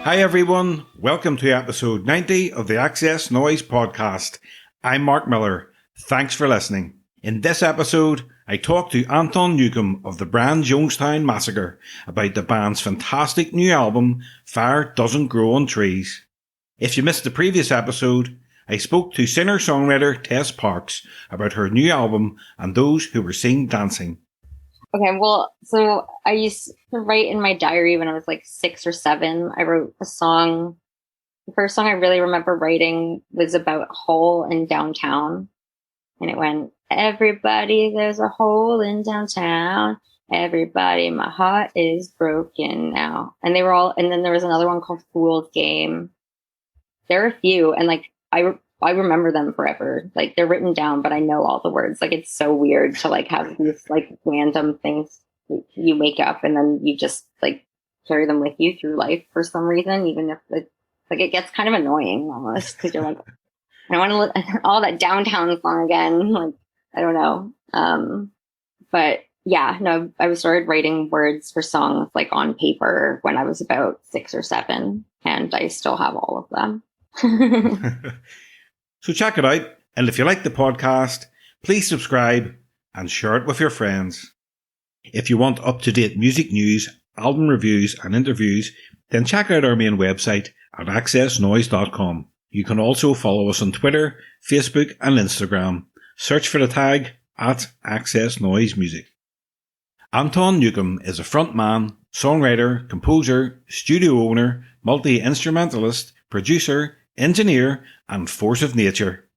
Hi everyone, welcome to episode 90 of the XS Noize Podcast. I'm Mark Millar. Thanks for listening. In this episode, I talk to Anton Newcombe of the Brian Jonestown Massacre about the band's fantastic new album, Fire Doesn't Grow on Trees. If you missed the previous episode, I spoke to singer-songwriter Tess Parks about her new album and those who were seen dancing. Okay, well, so I used to write in my diary when I was like 6 or 7. I wrote a song. The first song I really remember writing was about a hole in downtown. And it went, everybody, there's a hole in downtown. Everybody, my heart is broken now. And they were all, and then there was another one called Fool's Game. There are a few, and like, I remember them forever. Like, they're written down, but I know all the words. Like, it's so weird to like have these like random things you wake up and then you just like carry them with you through life for some reason, even if it's like, it gets kind of annoying almost because you're like, I want to look all that downtown song again. Like, I don't know. But yeah, no, I started writing words for songs like on paper when I was about 6 or 7, and I still have all of them. So check it out, and if you like the podcast, please subscribe and share it with your friends. If you want up-to-date music news, album reviews and interviews, then check out our main website at xsnoize.com. You can also follow us on Twitter, Facebook and Instagram. Search for the tag at XS Noize Music. Anton Newcombe is a frontman, songwriter, composer, studio owner, multi-instrumentalist, producer, engineer and force of nature.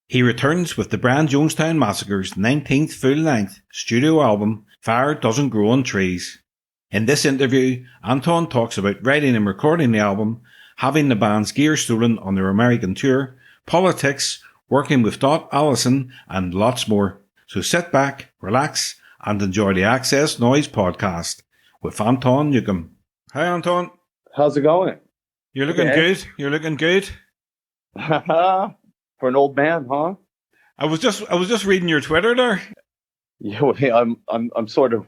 He returns with the Brian Jonestown Massacre's 19th full-length studio album, Fire Doesn't Grow on Trees. In this interview, Anton talks about writing and recording the album, having the band's gear stolen on their American tour, politics, working with Dot Allison, and lots more. So sit back, relax, and enjoy the XS Noize Podcast with Anton Newcombe. Hi, Anton. How's it going? You're looking good. You're looking good. For an old man, huh? I was just reading your Twitter there. Yeah, I'm sort of.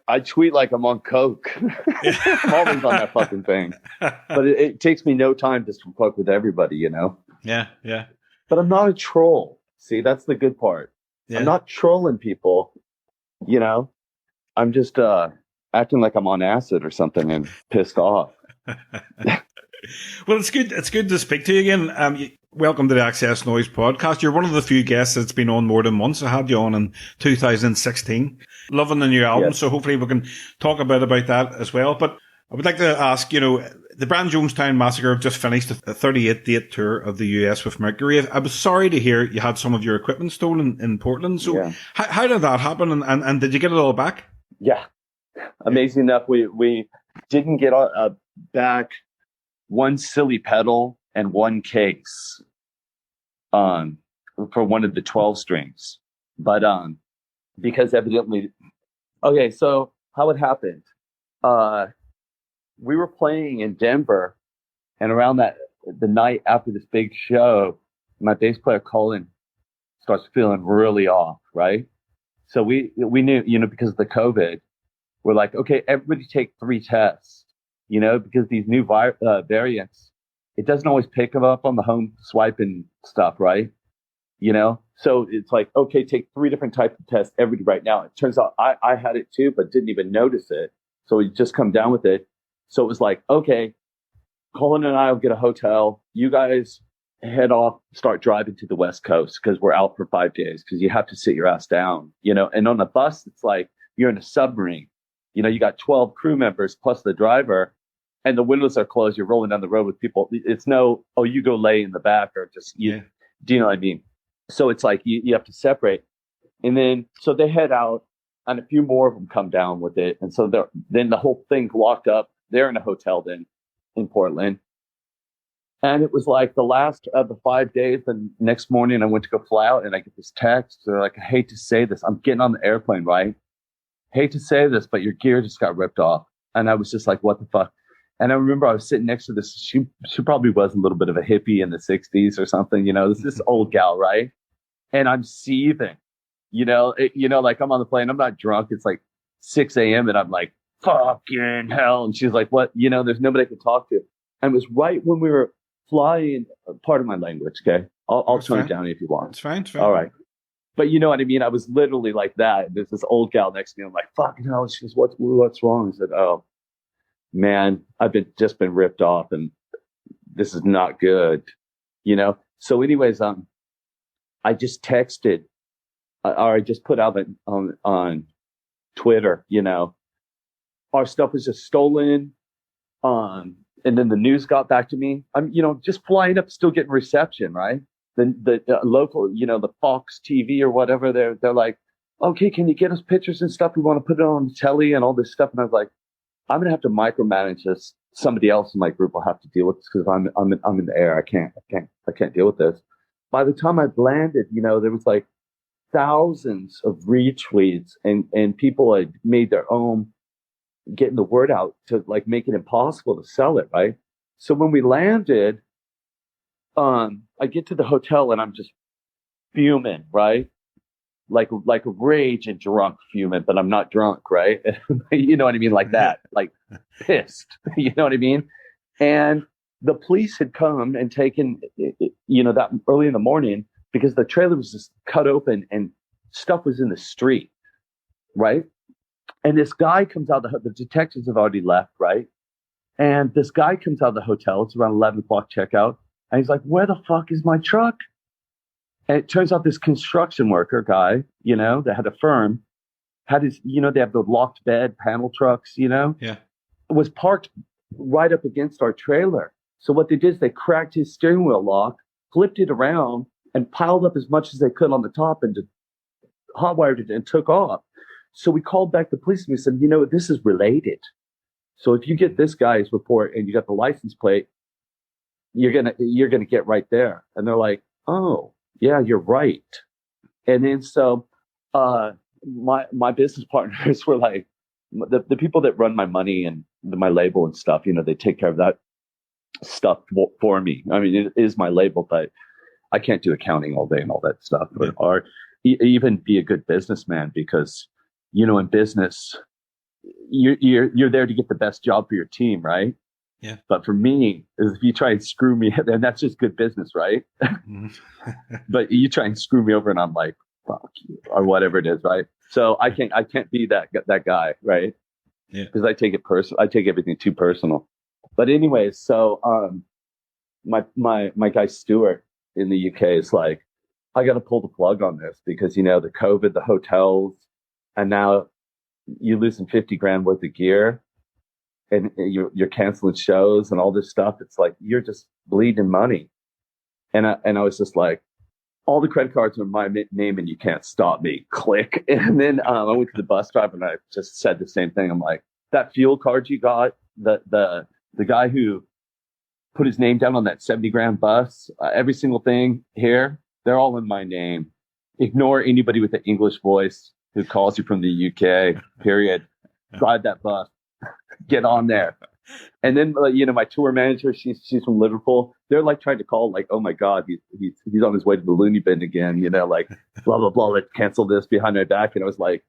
I tweet like I'm on coke. I'm always on that fucking thing, but it takes me no time to fuck with everybody, you know. Yeah. But I'm not a troll. See, that's the good part. Yeah. I'm not trolling people. You know, I'm just acting like I'm on acid or something and pissed off. Well, it's good. It's good to speak to you again. Welcome to the XS Noize Podcast. You're one of the few guests that's been on more than once. I had you on in 2016. Loving the new album, yes. So hopefully we can talk a bit about that as well. But I would like to ask, the Brian Jonestown Massacre have just finished a 38-date tour of the US with Mercury. I was sorry to hear you had some of your equipment stolen in Portland. So yeah. How did that happen? And did you get it all back? Yeah. Amazing enough, we didn't get back one silly pedal and one case for one of the 12 strings. But because evidently, okay, so how it happened, we were playing in Denver, and around the night after this big show, my bass player Colin starts feeling really off, right? So we knew, because of the COVID, we're like, okay, everybody take 3 tests. Because these new variants, it doesn't always pick them up on the home swipe and stuff, right? So it's like, okay, take 3 different types of tests every right now. It turns out I had it too, but didn't even notice it. So we just come down with it. So it was like, okay, Colin and I will get a hotel. You guys head off, start driving to the West Coast because we're out for 5 days because you have to sit your ass down, and on the bus, it's like you're in a submarine. You got 12 crew members plus the driver. And the windows are closed. You're rolling down the road with people. It's no, you go lay in the back or just, do you know what I mean? So it's like you have to separate. And then, so they head out and a few more of them come down with it. And so then the whole thing's locked up. They're in a hotel then in Portland. And it was like the last of the 5 days. The next morning I went to go fly out and I get this text. They're like, I hate to say this. I'm getting on the airplane, right? Hate to say this, but your gear just got ripped off. And I was just like, what the fuck? And I remember I was sitting next to this. She probably was a little bit of a hippie in the 60s or something. This old gal, right? And I'm seething. Like I'm on the plane. I'm not drunk. It's like 6 a.m. and I'm like fucking hell. And she's like, what? You know, there's nobody I could talk to. And it was right when we were flying, part of my language, okay? I'll tone it down if you want. It's fine. It's fine. All right. But you know what I mean? I was literally like that. There's this old gal next to me. I'm like, fucking hell. She goes, what's wrong? I said, oh, man, I've just been ripped off and this is not good, you know? So anyways, I just texted, or I just put out on Twitter, you know, our stuff was just stolen. And then the news got back to me. I'm, you know, just flying up, still getting reception, right? The local, you know, the Fox TV or whatever, they're like, okay, can you get us pictures and stuff? We want to put it on telly and all this stuff. And I was like, I'm gonna have to micromanage this. Somebody else in my group will have to deal with this because I'm in the air. I can't deal with this. By the time I landed, you know, there was like thousands of retweets and people had made their own, getting the word out to like make it impossible to sell it, right? So when we landed, I get to the hotel and I'm just fuming, right? Like a rage and drunk fuming, but I'm not drunk, right? You know what I mean? Like that, like pissed, you know what I mean? And the police had come and taken, you know, that early in the morning because the trailer was just cut open and stuff was in the street, right? And this guy comes out, the detectives have already left, right? And this guy comes out of the hotel. It's around 11 o'clock checkout. And he's like, where the fuck is my truck? And it turns out this construction worker guy, you know, that had a firm, had his, you know, they have the locked bed panel trucks, you know, was parked right up against our trailer. So what they did is they cracked his steering wheel lock, flipped it around and piled up as much as they could on the top and hotwired it and took off. So we called back the police and we said, you know, this is related. So if you get this guy's report and you got the license plate, you're gonna get right there. And they're like, oh, yeah, you're right. And then so my business partners were like, the people that run my money and my label and stuff, you know, they take care of that stuff for me. I mean, it is my label, but I can't do accounting all day and all that stuff, or even be a good businessman because, you know, in business, you're there to get the best job for your team, right? Yeah. But for me, if you try and screw me, then that's just good business, right? But you try and screw me over, and I'm like, fuck you, or whatever it is, right? So I can't be that guy, right? Yeah. Because I take it personal. I take everything too personal. But anyways, so my guy Stuart in the UK is like, I got to pull the plug on this because, you know, the COVID, the hotels, and now you're losing 50 grand worth of gear and you're canceling shows and all this stuff. It's like, you're just bleeding money. And I was just like, all the credit cards are in my name and you can't stop me. Click. And then I went to the bus driver and I just said the same thing. I'm like, that fuel card you got, the guy who put his name down on that 70 grand bus, every single thing here, they're all in my name. Ignore anybody with an English voice who calls you from the UK, period. Drive that bus. Get on there. And then, you know, my tour manager, she's from Liverpool. They're like trying to call, like, oh my God, he's on his way to the loony bin again, you know, like, blah, blah, blah, let's cancel this behind my back. And I was like,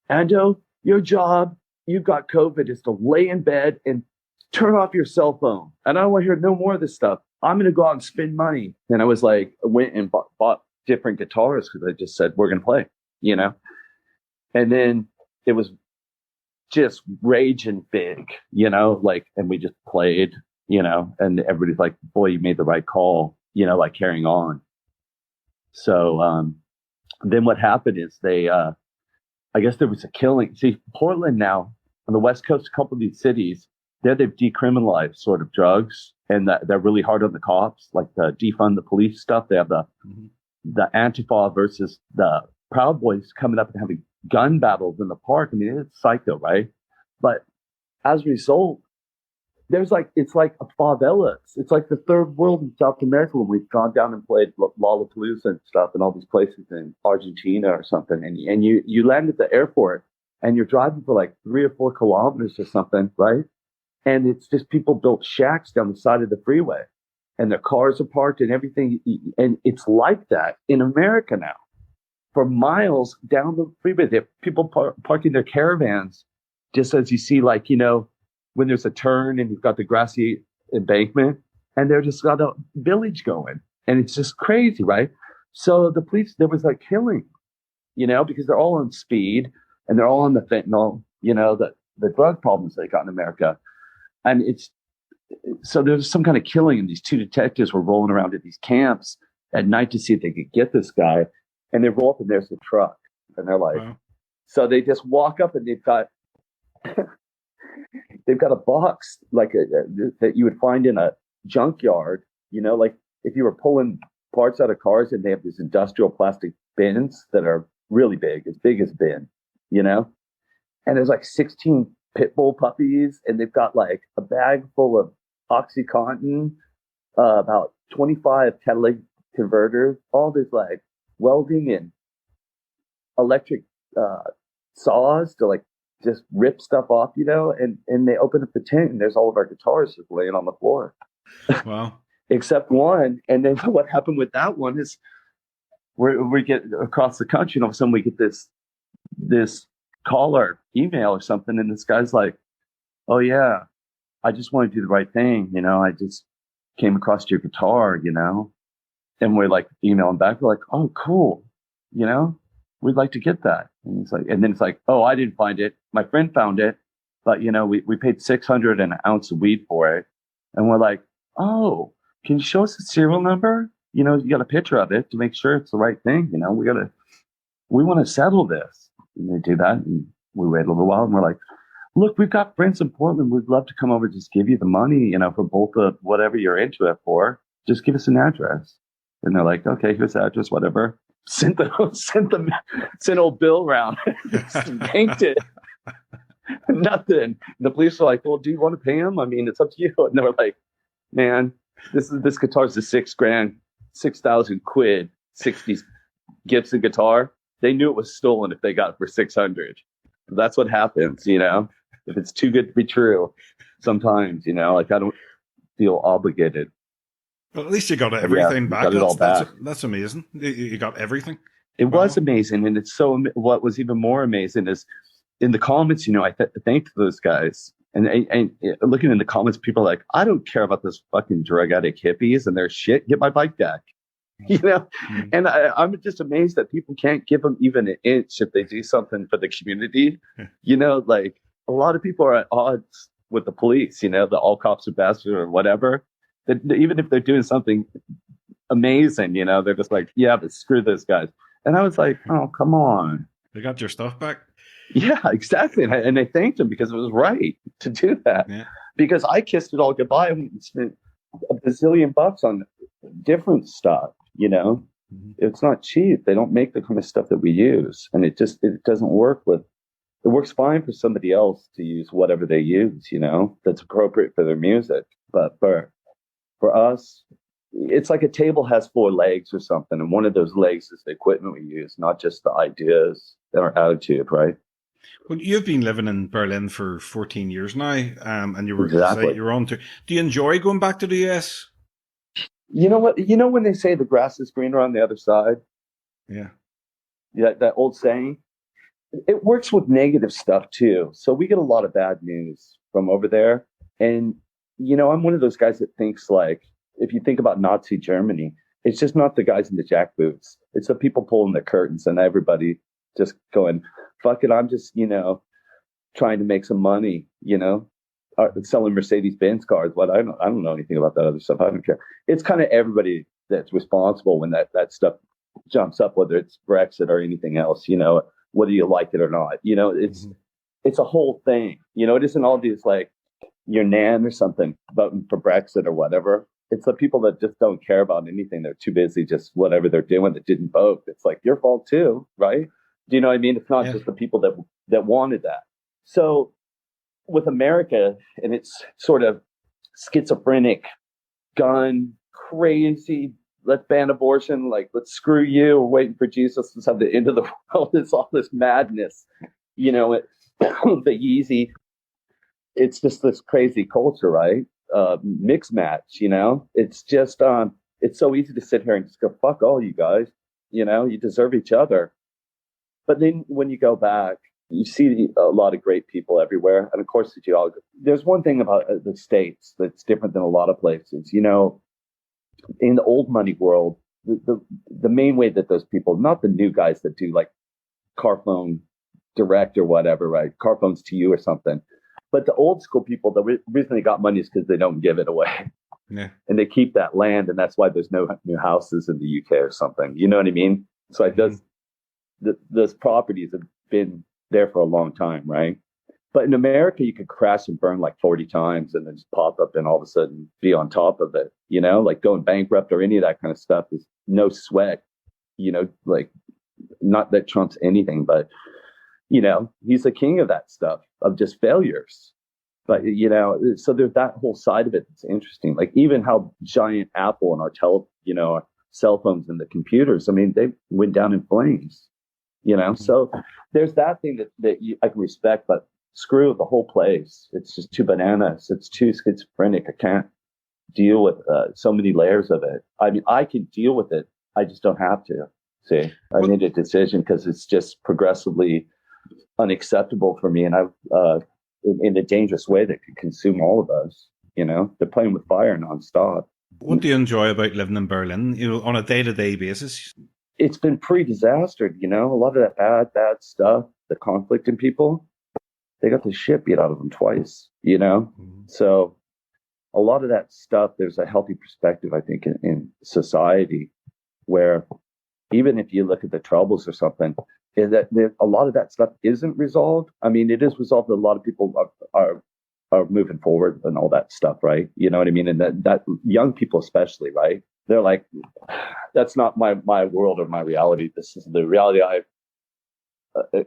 Ando, your job, you've got COVID, is to lay in bed and turn off your cell phone. And I don't want to hear no more of this stuff. I'm going to go out and spend money. And I was like, I went and bought different guitars because I just said, we're going to play, you know? And then it was just raging big, you know, like, and we just played, you know, and everybody's like, boy, you made the right call, you know, like carrying on. So, then what happened is they, I guess there was a killing. See, Portland now on the West Coast, a couple of these cities, they've decriminalized sort of drugs and they're really hard on the cops, like the defund the police stuff. They have the Antifa versus the Proud Boys coming up and having gun battles in the park. I mean, it's psycho, right? But as a result, there's like, it's like a favelas. It's like the third world in South America when we've gone down and played Lollapalooza and stuff and all these places in Argentina or something. And you land at the airport and you're driving for like 3 or 4 kilometers or something, right? And it's just people built shacks down the side of the freeway and their cars are parked and everything. And it's like that in America now. For miles down the freeway, there are people parking their caravans just as you see, like, when there's a turn and you've got the grassy embankment and they're just got a village going and it's just crazy, right? So the police, there was like killing, because they're all on speed and they're all on the fentanyl, the drug problems they got in America. And so there's some kind of killing, and these two detectives were rolling around at these camps at night to see if they could get this guy. And they roll up and there's the truck. And they're like, wow. So they just walk up and they've got a box like that you would find in a junkyard, like if you were pulling parts out of cars, and they have these industrial plastic bins that are really big as a bin, and there's like 16 pit bull puppies, and they've got like a bag full of OxyContin, about 25 catalytic converters, all this like welding and electric saws to like just rip stuff off, and they open up the tent and there's all of our guitars just laying on the floor. Wow. Except one. And then what happened with that one is we get across the country and all of a sudden we get this call or email or something. And this guy's like, oh yeah, I just want to do the right thing. I just came across your guitar, and we're like emailing back. We're like, oh, cool. We'd like to get that. And then it's like, oh, I didn't find it. My friend found it, but we paid $600 an ounce of weed for it. And we're like, oh, can you show us the serial number? You got a picture of it to make sure it's the right thing. We want to settle this. And they do that. And we wait a little while and we're like, look, we've got friends in Portland. We'd love to come over, just give you the money, for both of whatever you're into it for. Just give us an address. And they're like, okay, here's the address, whatever. Sent old Bill around, painted. Nothing. The police are like, well, do you want to pay him? I mean, it's up to you. And they were like, man, this guitar's a $6,000, 6,000 quid, 60 Gibson guitar. They knew it was stolen if they got it for 600. That's what happens, if it's too good to be true. Sometimes, like I don't feel obligated. Well, at least you got everything back. Got it all back. That's amazing. You got everything. It was amazing. And it's what was even more amazing is in the comments, I thanked those guys. And looking in the comments, people are like, I don't care about this fucking drug addict hippies and their shit. Get my bike back. Mm-hmm. And I'm just amazed that people can't give them even an inch if they do something for the community. Like a lot of people are at odds with the police, the all cops are bastards or whatever. That even if they're doing something amazing, they're just like, yeah, but screw those guys. And I was like, oh, come on. They got your stuff back? Yeah, exactly. And I thanked them because it was right to do that. Yeah. Because I kissed it all goodbye and spent a bazillion bucks on different stuff, Mm-hmm. It's not cheap. They don't make the kind of stuff that we use. And it doesn't work it works fine for somebody else to use whatever they use, that's appropriate for their music. But for us, it's like a table has 4 legs or something. And one of those legs is the equipment we use, not just the ideas and our attitude, right? Well, you've been living in Berlin for 14 years now, and you were exactly. You're on to. Do you enjoy going back to the US? You know what? When they say the grass is greener on the other side? Yeah. Yeah, that old saying. It works with negative stuff too. So we get a lot of bad news from over there. And, I'm one of those guys that thinks like, if you think about Nazi Germany, it's just not the guys in the jackboots. It's the people pulling the curtains and everybody just going, fuck it. I'm just, trying to make some money, selling Mercedes-Benz cars. But I don't know anything about that other stuff. I don't care. It's kind of everybody that's responsible when that stuff jumps up, whether it's Brexit or anything else, whether you like it or not, it's a whole thing. It isn't all these like your nan or something voting for Brexit or whatever. It's the people that just don't care about anything. They're too busy just whatever they're doing that didn't vote. It's like your fault too, right? Do you know what I mean? It's not just the people that wanted that. So with America and its sort of schizophrenic, gun, crazy, let's ban abortion, like let's screw you, we're waiting for Jesus, let's have the end of the world. It's all this madness, the Yeezy. It's just this crazy culture, right? Mix match, it's just it's so easy to sit here and just go, fuck all you guys, you deserve each other. But then when you go back, you see a lot of great people everywhere. And of course, the geography. There's one thing about the States that's different than a lot of places. You know, in the old money world, the main way that those people, not the new guys that do like car phone direct or whatever, right? Car phones to you or something. But the old school people, the reason they got money is because they don't give it away. Yeah. And they keep that land, and that's why there's no new houses in the UK or something. You know what I mean? So those properties have been there for a long time, right? But in America, you could crash and burn like 40 times and then just pop up and all of a sudden be on top of it, you know, like going bankrupt or any of that kind of stuff is no sweat, you know, like not that trumps anything, but, you know, he's the king of that stuff, of just failures. But, you know, so there's that whole side of it that's interesting. Like even how giant Apple and our our cell phones and the computers, I mean, they went down in flames, you know? So there's that thing that I can respect, but screw the whole place. It's just too bananas. It's too schizophrenic. I can't deal with so many layers of it. I mean, I can deal with it. I just don't have to. See, I made a decision because it's just progressively unacceptable for me. And I've, in a dangerous way that could consume all of us, you know, they're playing with fire nonstop. What do you enjoy about living in Berlin, you know, on a day-to-day basis? It's been pretty disastered, you know, a lot of that bad stuff, the conflict in people, they got the shit beat out of them twice, you know? Mm-hmm. So a lot of that stuff, there's a healthy perspective, I think, in society where even if you look at the troubles or something, is that a lot of that stuff isn't resolved. I mean, it is resolved. A lot of people are moving forward and all that stuff, right? You know what I mean? And that young people especially, right? They're like, that's not my world or my reality. This is the reality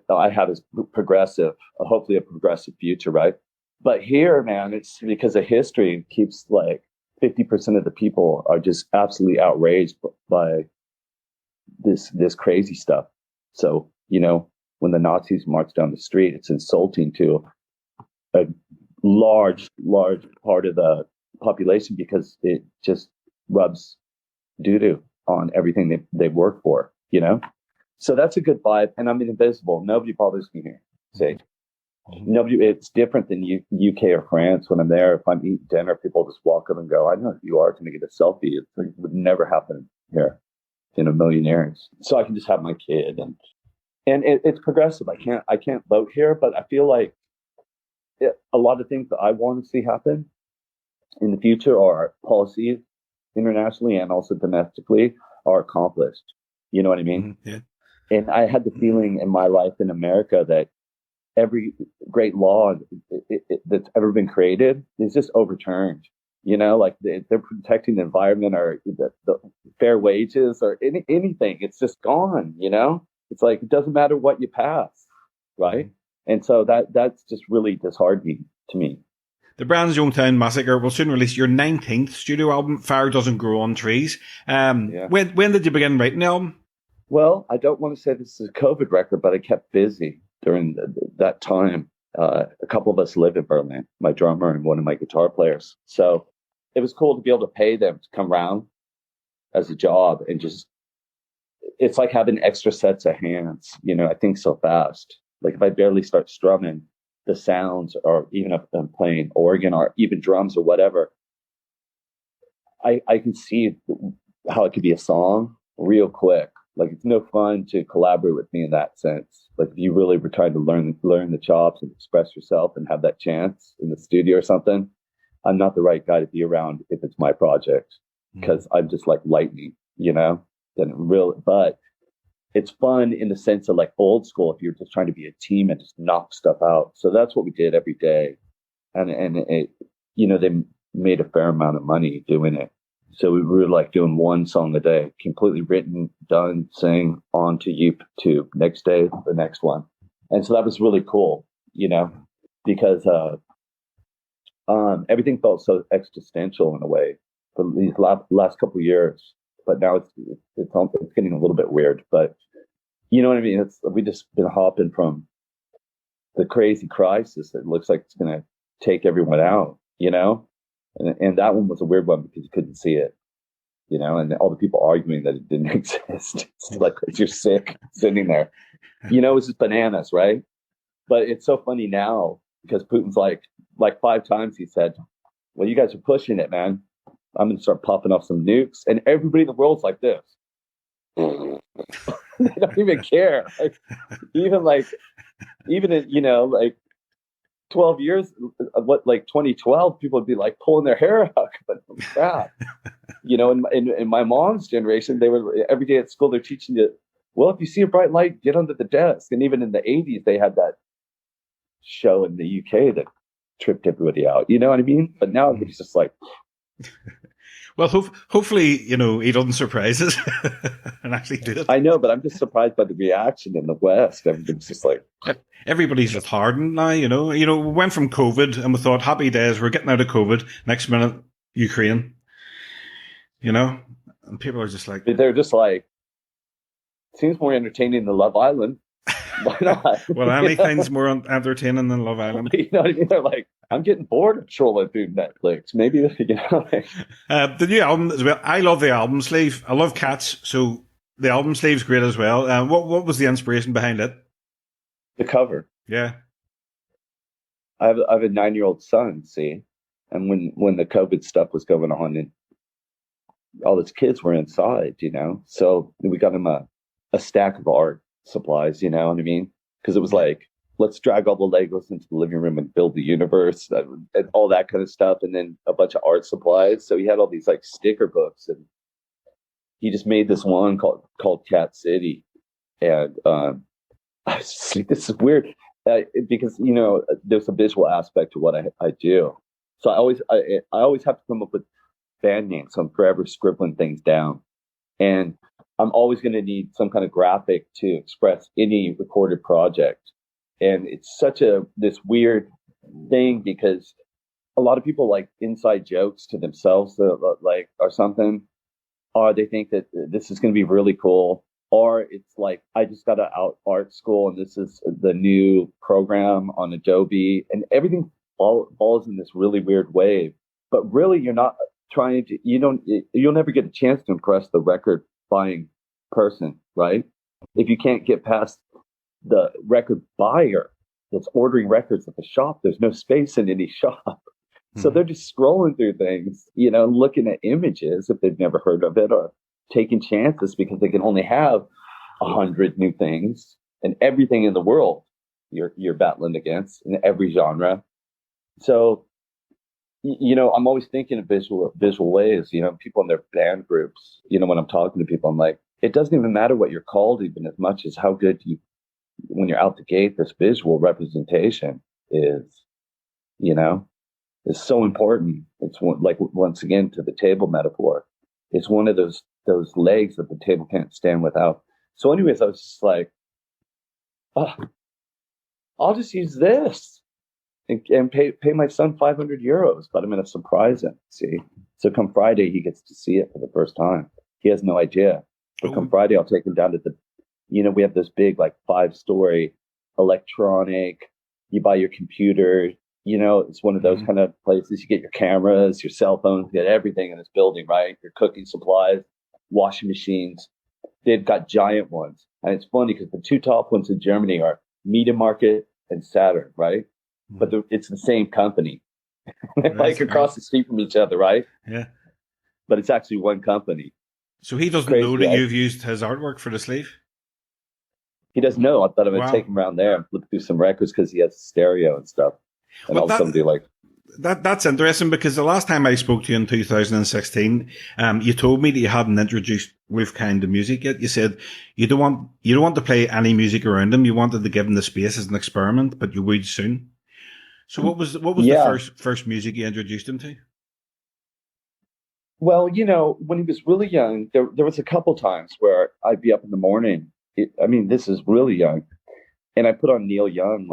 I have is progressive, hopefully a progressive future, right? But here, man, it's because of history keeps like 50% of the people are just absolutely outraged by this crazy stuff. So, you know, when the Nazis march down the street, it's insulting to a large part of the population because it just rubs doo-doo on everything they work for, you know? So that's a good vibe. And I'm invisible. Nobody bothers me here. See, nobody, it's different than UK or France. When I'm there, if I'm eating dinner, people just walk up and go, I know who you are, to get a selfie. It would never happen here in a million years. So I can just have my kid and it's progressive. I can't vote here, but I feel like a lot of things that I want to see happen in the future are policies internationally and also domestically are accomplished. You know what I mean? Mm-hmm. Yeah. And I had the feeling in my life in America that every great law that's ever been created is just overturned. You know, like they're protecting the environment or the fair wages or anything. It's just gone, you know? It's like, it doesn't matter what you pass, right? And so that's just really disheartening to me. The Brian Jonestown Massacre will soon release your 19th studio album, Fire Doesn't Grow on Trees. When did you begin writing the album? Well, I don't want to say this is a COVID record, but I kept busy during that time. A couple of us live in Berlin, my drummer and one of my guitar players. So it was cool to be able to pay them to come around as a job and just, it's like having extra sets of hands. You know, I think so fast. Like if I barely start strumming the sounds, or even if I'm playing organ or even drums or whatever, I can see how it could be a song real quick. Like it's no fun to collaborate with me in that sense. Like if you really were trying to learn the chops and express yourself and have that chance in the studio or something, I'm not the right guy to be around if it's my project, because I'm just like lightning, you know. But it's fun in the sense of like old school if you're just trying to be a team and just knock stuff out. So that's what we did every day, and it, you know, they made a fair amount of money doing it. So we were like doing one song a day, completely written, done, sang, on to YouTube. Next day, the next one. And so that was really cool, you know, because everything felt so existential in a way for these last couple of years. But now it's getting a little bit weird. But you know what I mean? We just been hopping from the crazy crisis that looks like it's going to take everyone out, you know? And that one was a weird one because you couldn't see it, you know, and all the people arguing that it didn't exist. It's like you're sick sitting there, you know, it's just bananas, right? But it's so funny now because Putin's like 5 times he said, well, you guys are pushing it, man. I'm going to start popping off some nukes. And everybody in the world's like this. They don't even care. Even in, 12 years, 2012, people would be like pulling their hair out. But crap. In my mom's generation, they were every day at school, they're teaching you, well, if you see a bright light, get under the desk. And even in the 80s, they had that show in the UK that tripped everybody out. You know what I mean? But now it's just like... Well, hopefully, he doesn't surprise us and actually do it. I know, but I'm just surprised by the reaction in the West. Everything's just like... Everybody's just hardened now, we went from COVID and we thought, happy days, we're getting out of COVID. Next minute, Ukraine, and people are just like... They're just like, seems more entertaining than Love Island. Why not? Well, anything's more entertaining than Love Island. You know what I mean? They're like, I'm getting bored of trolling through Netflix. Maybe, the new album as well. I love the album sleeve. I love Cats, so the album sleeve's great as well. What was the inspiration behind it? The cover. Yeah. I have a 9-year-old son, see? And when the COVID stuff was going on and all his kids were inside, so we got him a stack of art supplies, you know what I mean? Because it was like, let's drag all the Legos into the living room and build the universe and all that kind of stuff. And then a bunch of art supplies. So he had all these like sticker books, and he just made this one called Cat City. And I was just like, this is weird because, there's a visual aspect to what I do. So I always have to come up with band names. So I'm forever scribbling things down. And I'm always going to need some kind of graphic to express any recorded project. And it's such this weird thing because a lot of people like inside jokes to themselves, or something, or they think that this is going to be really cool. Or it's like, I just got out of art school and this is the new program on Adobe, and everything falls in this really weird wave. But really, you're not trying to, you'll never get a chance to impress the record buying person, right? If you can't get past the record buyer that's ordering records at the shop, there's no space in any shop. Mm-hmm. So they're just scrolling through things, looking at images if they've never heard of it, or taking chances because they can only have 100 new things, and everything in the world you're battling against in every genre. So, I'm always thinking of visual ways, people in their band groups, when I'm talking to people, I'm like, it doesn't even matter what you're called even as much as how good when you're out the gate, this visual representation is so important. It's once again, to the table metaphor, it's one of those legs that the table can't stand without. So anyways, I was just like, I'll just use this and pay my son 500 euros, but I'm going to surprise him. See? So come Friday, he gets to see it for the first time. He has no idea. But come Friday, I'll take him down to we have this big, 5-story electronic, you buy your computer, it's one of those kind of places. You get your cameras, your cell phones, you get everything in this building, right? Your cooking supplies, washing machines. They've got giant ones. And it's funny because the 2 top ones in Germany are Media Market and Saturn, right? Mm-hmm. But it's the same company. Across the street from each other, right? Yeah. But it's actually one company. So he doesn't know that you've used his artwork for the sleeve? He doesn't know. I thought I would take him around there and flip through some records because he has stereo and stuff. And all of a sudden be like... That's interesting because the last time I spoke to you in 2016, you told me that you hadn't introduced Wolfgang to music yet. You said you don't want to play any music around him. You wanted to give him the space as an experiment, but you would soon. So what was the first music you introduced him to? Well, when he was really young, there was a couple times where I'd be up in the morning. This is really young. And I put on Neil Young,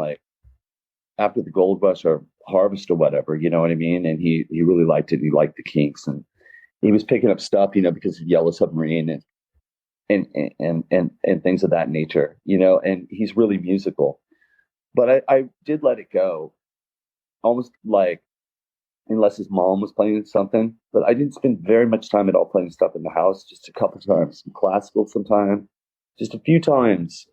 after the Gold Rush or Harvest or whatever, you know what I mean? And he really liked it. He liked the Kinks, and he was picking up stuff, because of Yellow Submarine and things of that nature, and he's really musical. But I did let it go, almost unless his mom was playing something. But I didn't spend very much time at all playing stuff in the house, just a couple times, some classical sometime, just a few times.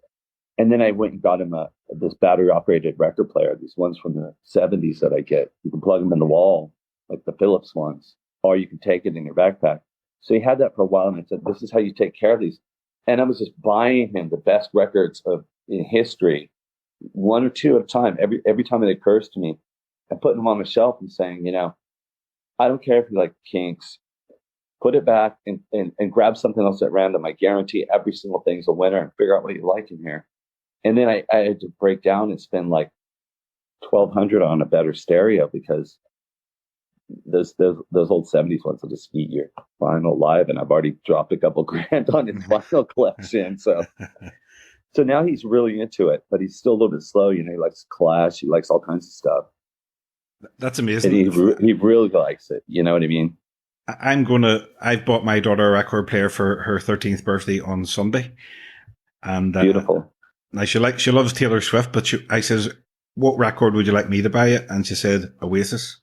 And then I went and got him this battery operated record player, these ones from the 70s that I get. You can plug them in the wall, like the Philips ones, or you can take it in your backpack. So he had that for a while, and I said, this is how you take care of these. And I was just buying him the best records in history, one or two at a time, every time it occurs to me, and putting them on the shelf and saying, I don't care if you like Kinks, put it back and grab something else at random. I guarantee every single thing's a winner, and figure out what you like in here. And then I had to break down and spend like $1,200 on a better stereo, because those old 70s ones will just eat your vinyl live, and I've already dropped a couple grand on his vinyl collection. So now he's really into it, but he's still a little bit slow. He likes Clash, he likes all kinds of stuff. That's amazing. And he really likes it. You know what I mean? I've bought my daughter a record player for her 13th birthday on Sunday, and beautiful. Now she loves Taylor Swift, but I says, what record would you like me to buy it? And she said Oasis.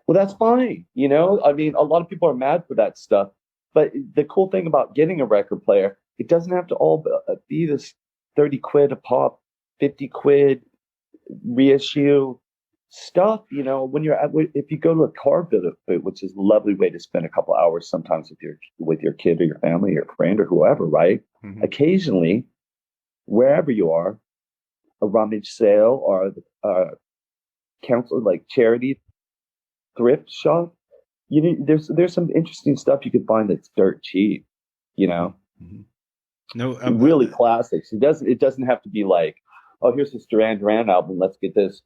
Well, that's fine. I mean, a lot of people are mad for that stuff, but the cool thing about getting a record player, it doesn't have to all be this 30 quid a pop, 50 quid reissue stuff. When if you go to a car boot, which is a lovely way to spend a couple hours sometimes with your kid or your family or your friend or whoever, right? Mm-hmm. Occasionally, wherever you are, a rummage sale or council, like charity thrift shop, there's some interesting stuff you could find that's dirt cheap, Mm-hmm. No, really classics. It doesn't have to be like, oh, here's this Duran Duran album, let's get this.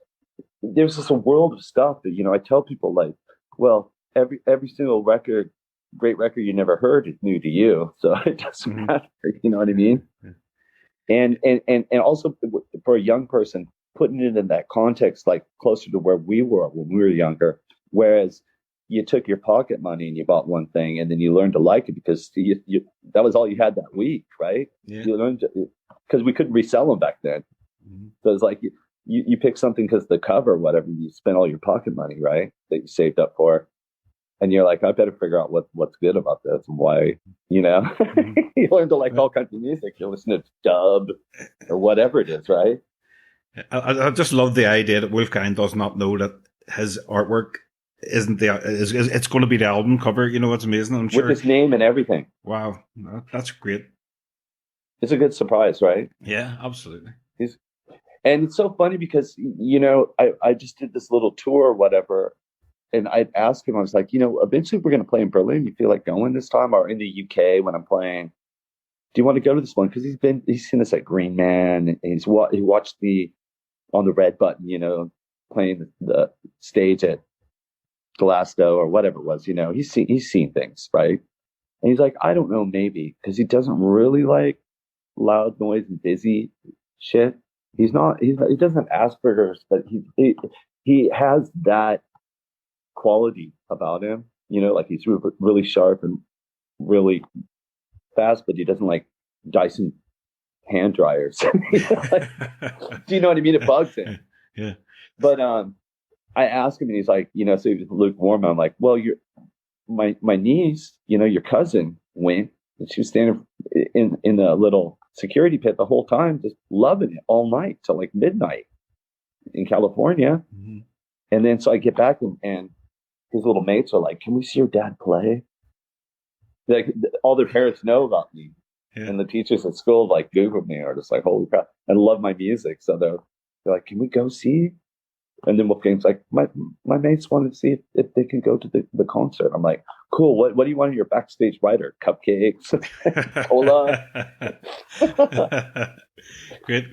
There's just a world of stuff that I tell people, like, well, every single great record you never heard is new to you, so it doesn't mm-hmm. matter. You know what I mean? Yeah. And also for a young person, putting it in that context, like closer to where we were when we were younger, whereas you took your pocket money and you bought one thing, and then you learned to like it because that was all you had that week, right? Yeah. You learned because we couldn't resell them back then. Mm-hmm. So it's like you pick something because the cover, whatever, you spent all your pocket money, right, that you saved up for, and you're like, I better figure out what's good about this and why, mm-hmm. You learn to like all kinds of music. You listen to dub or whatever it is, right? I just love the idea that Wolfgang does not know that his artwork it's going to be the album cover. It's amazing. I'm sure with his name and everything. Wow, that's great. It's a good surprise, right? Yeah, absolutely. And it's so funny because I just did this little tour or whatever, and I'd ask him, I was like, eventually we're going to play in Berlin. You feel like going this time, or in the UK when I'm playing? Do you want to go to this one? Because he's seen us at Green Man, and he watched me on the Red Button, playing the stage at Glasgow or whatever it was. He's seen things, right? And he's like, I don't know, maybe, because he doesn't really like loud noise and busy shit. He doesn't have Asperger's, but he has that quality about him. Like he's really sharp and really fast, but he doesn't like Dyson hand dryers. Do you know what I mean? It bugs him. Yeah. But I asked him, and he's like, so he was lukewarm. I'm like, well, my niece, your cousin went, and she was standing in a little security pit the whole time, just loving it all night till like midnight in California. Mm-hmm. And then so I get back, and his little mates are like, can we see your dad play? Like, all their parents know about me. Yeah. And the teachers at school like Googled me, are just like, holy crap, and love my music. So they're like, can we go see? And then Wolfgang's like, my mates want to see if they can go to the concert. I'm like, cool. What do you want in your backstage rider? Cupcakes, cola. Great.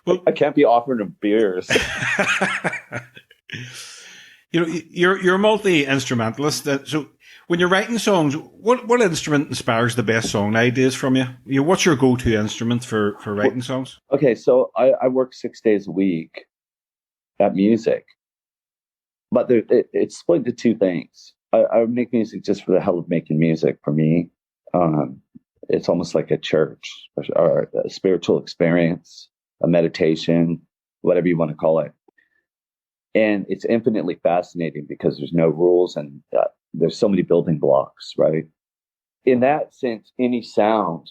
Well, I can't be offering them beers. You're a multi-instrumentalist. So when you're writing songs, what instrument inspires the best song ideas from you? What's your go-to instrument for writing songs? Okay, so I work 6 days a week at music, but it's split into two things. I make music just for the hell of making music. For me, it's almost like a church or a spiritual experience, a meditation, whatever you want to call it. And it's infinitely fascinating because there's no rules, and there's so many building blocks, right? In that sense, any sound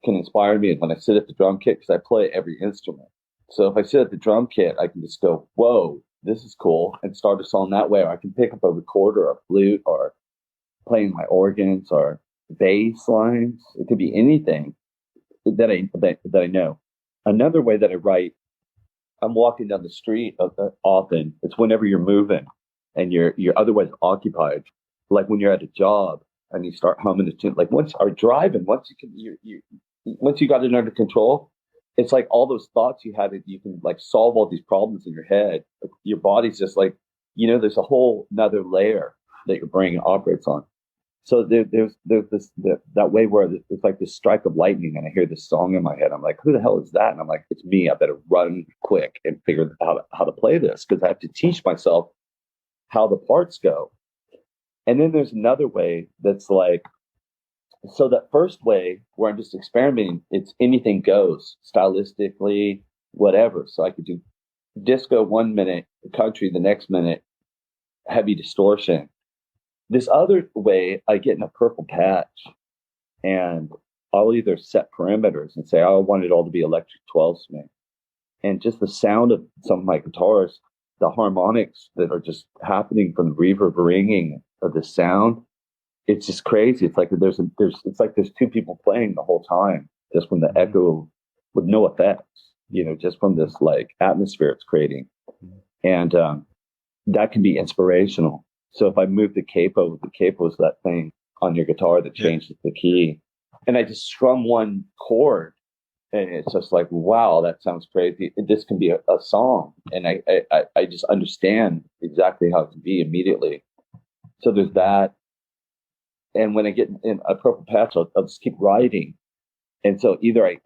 can inspire me is when I sit at the drum kit, because I play every instrument. So if I sit at the drum kit, I can just go, whoa, this is cool, and start a song that way. Or I can pick up a recorder or a flute or playing my organs or bass lines. It could be anything that I know. Another way that I write, I'm walking down the street often. It's whenever you're moving and you're otherwise occupied, like when you're at a job and you start humming a tune. Like once you got it under control, it's like all those thoughts you had, you can like solve all these problems in your head. Your body's just like, there's a whole another layer that your brain operates on. So there's this that way where it's like this strike of lightning, and I hear this song in my head. I'm like, who the hell is that? And I'm like, it's me. I better run quick and figure out how to play this, because I have to teach myself how the parts go. And then there's another way that's like, so that first way where I'm just experimenting, it's anything goes stylistically, whatever. So I could do disco 1 minute, country the next minute, heavy distortion. This other way, I get in a purple patch and I'll either set perimeters and say, I want it all to be electric 12 string. And just the sound of some of my guitars, the harmonics that are just happening from the reverb ringing of the sound, it's just crazy. It's like there's two people playing the whole time, just from the echo with no effects, just from this like atmosphere it's creating. And that can be inspirational. So if I move the capo is that thing on your guitar that changes the key. And I just strum one chord, and it's just like, wow, that sounds crazy. This can be a song. And I just understand exactly how it can be immediately. So there's that. And when I get in a purple patch, I'll just keep writing. And so either I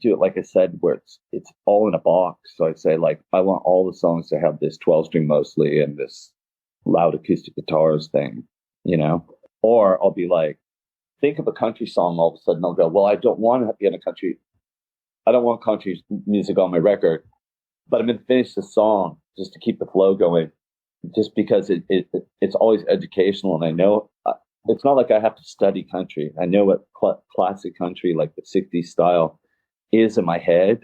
do it, like I said, where it's all in a box. So I say, like, I want all the songs to have this 12 string mostly and this loud acoustic guitars thing, or I'll be like, think of a country song. All of a sudden I'll go, well, I don't want country music on my record, but I'm going to finish the song just to keep the flow going, just because it's always educational. And I know it's not like I have to study country. I know what classic country, like the 60s style, is in my head,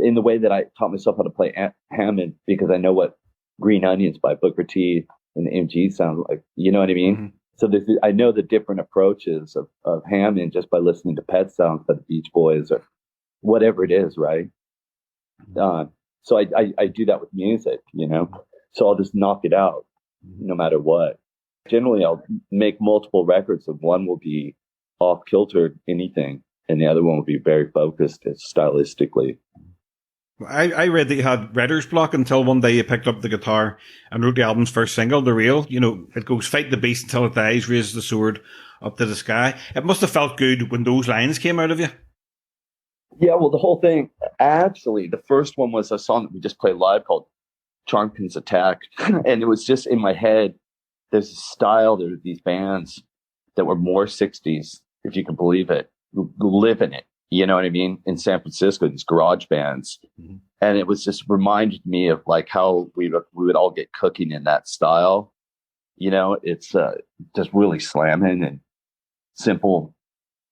in the way that I taught myself how to play Hammond, because I know what Green Onions by Booker T and the MG sound like, you know what I mean? Mm-hmm. So I know the different approaches of Hammond just by listening to Pet Sounds by the Beach Boys or whatever it is, right? So I do that with music, so I'll just knock it out no matter what. Generally, I'll make multiple records, and one will be off kilter, anything, and the other one will be very focused stylistically. I read that you had writer's block until one day you picked up the guitar and wrote the album's first single, The Real. It goes, fight the beast until it dies, raise the sword up to the sky. It must have felt good when those lines came out of you. Yeah, well, the whole thing, actually, the first one was a song that we just played live called Charmpin's Attack. And it was just in my head. There's a style, there's these bands that were more 60s, if you can believe it, who live in it. You know what I mean? In San Francisco, these garage bands. Mm-hmm. And it was just reminded me of like how we would all get cooking in that style. It's just really slamming and simple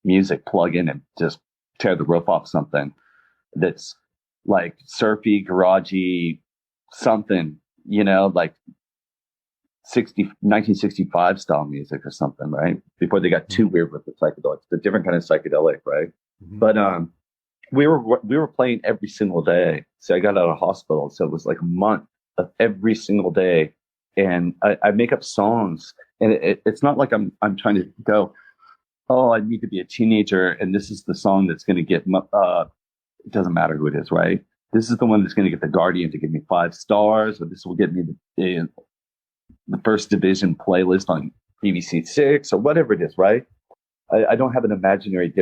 music, plug in and just tear the roof off something that's like surfy, garagey, something, like 1965 style music or something, right? Before they got too weird with the psychedelics. It's a different kind of psychedelic, right? Mm-hmm. But we were playing every single day. So I got out of hospital, so it was like a month of every single day, and I make up songs, and it's not like I'm trying to go, oh, I need to be a teenager, and this is the song that's going to get it doesn't matter who it is, right? This is the one that's going to get the Guardian to give me 5 stars, or this will get me the First Division playlist on BBC 6 or whatever it is, right? I don't have an imaginary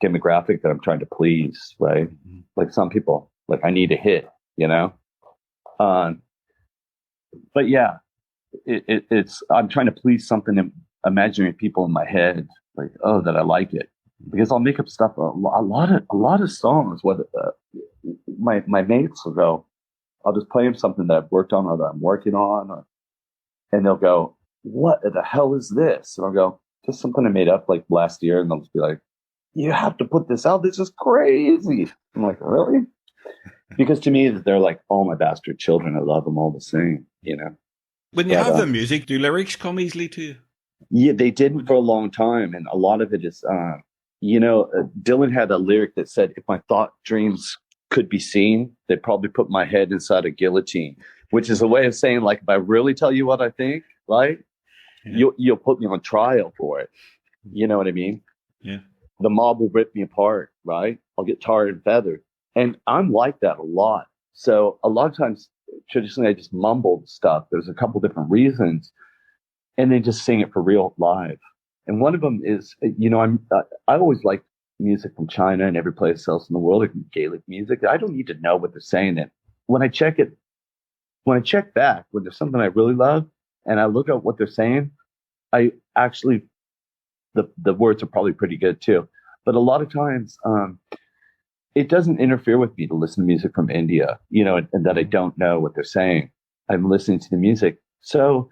demographic that I'm trying to please, right? Mm-hmm. Like some people, like I need a hit, But yeah, it's I'm trying to please something imaginary people in my head, like, oh, that I like it, because I'll make up stuff, a lot of songs. Whether my mates will go, I'll just play them something that I've worked on or that I'm working on, and they'll go, what the hell is this? And I'll go, just something I made up like last year. And they'll just be like, you have to put this out. This is crazy. I'm like, really? Because to me, they're like all my bastard children. I love them all the same, you know. When you have the music, do lyrics come easily to you? Yeah, they didn't for a long time. And a lot of it is, Dylan had a lyric that said, if my thought dreams could be seen, they'd probably put my head inside a guillotine, which is a way of saying, like, if I really tell you what I think, right, you'll put me on trial for it. You know what I mean? Yeah. The mob will rip me apart, right? I'll get tarred and feathered. And I'm like that a lot. So a lot of times, traditionally, I just mumbled stuff. There's a couple different reasons. And then just sing it for real live. And one of them is, I always liked music from China and every place else in the world, like Gaelic music. I don't need to know what they're saying. And when I check back, when there's something I really love and I look at what they're saying, I actually, the words are probably pretty good too. But a lot of times, it doesn't interfere with me to listen to music from India, and that I don't know what they're saying. I'm listening to the music. So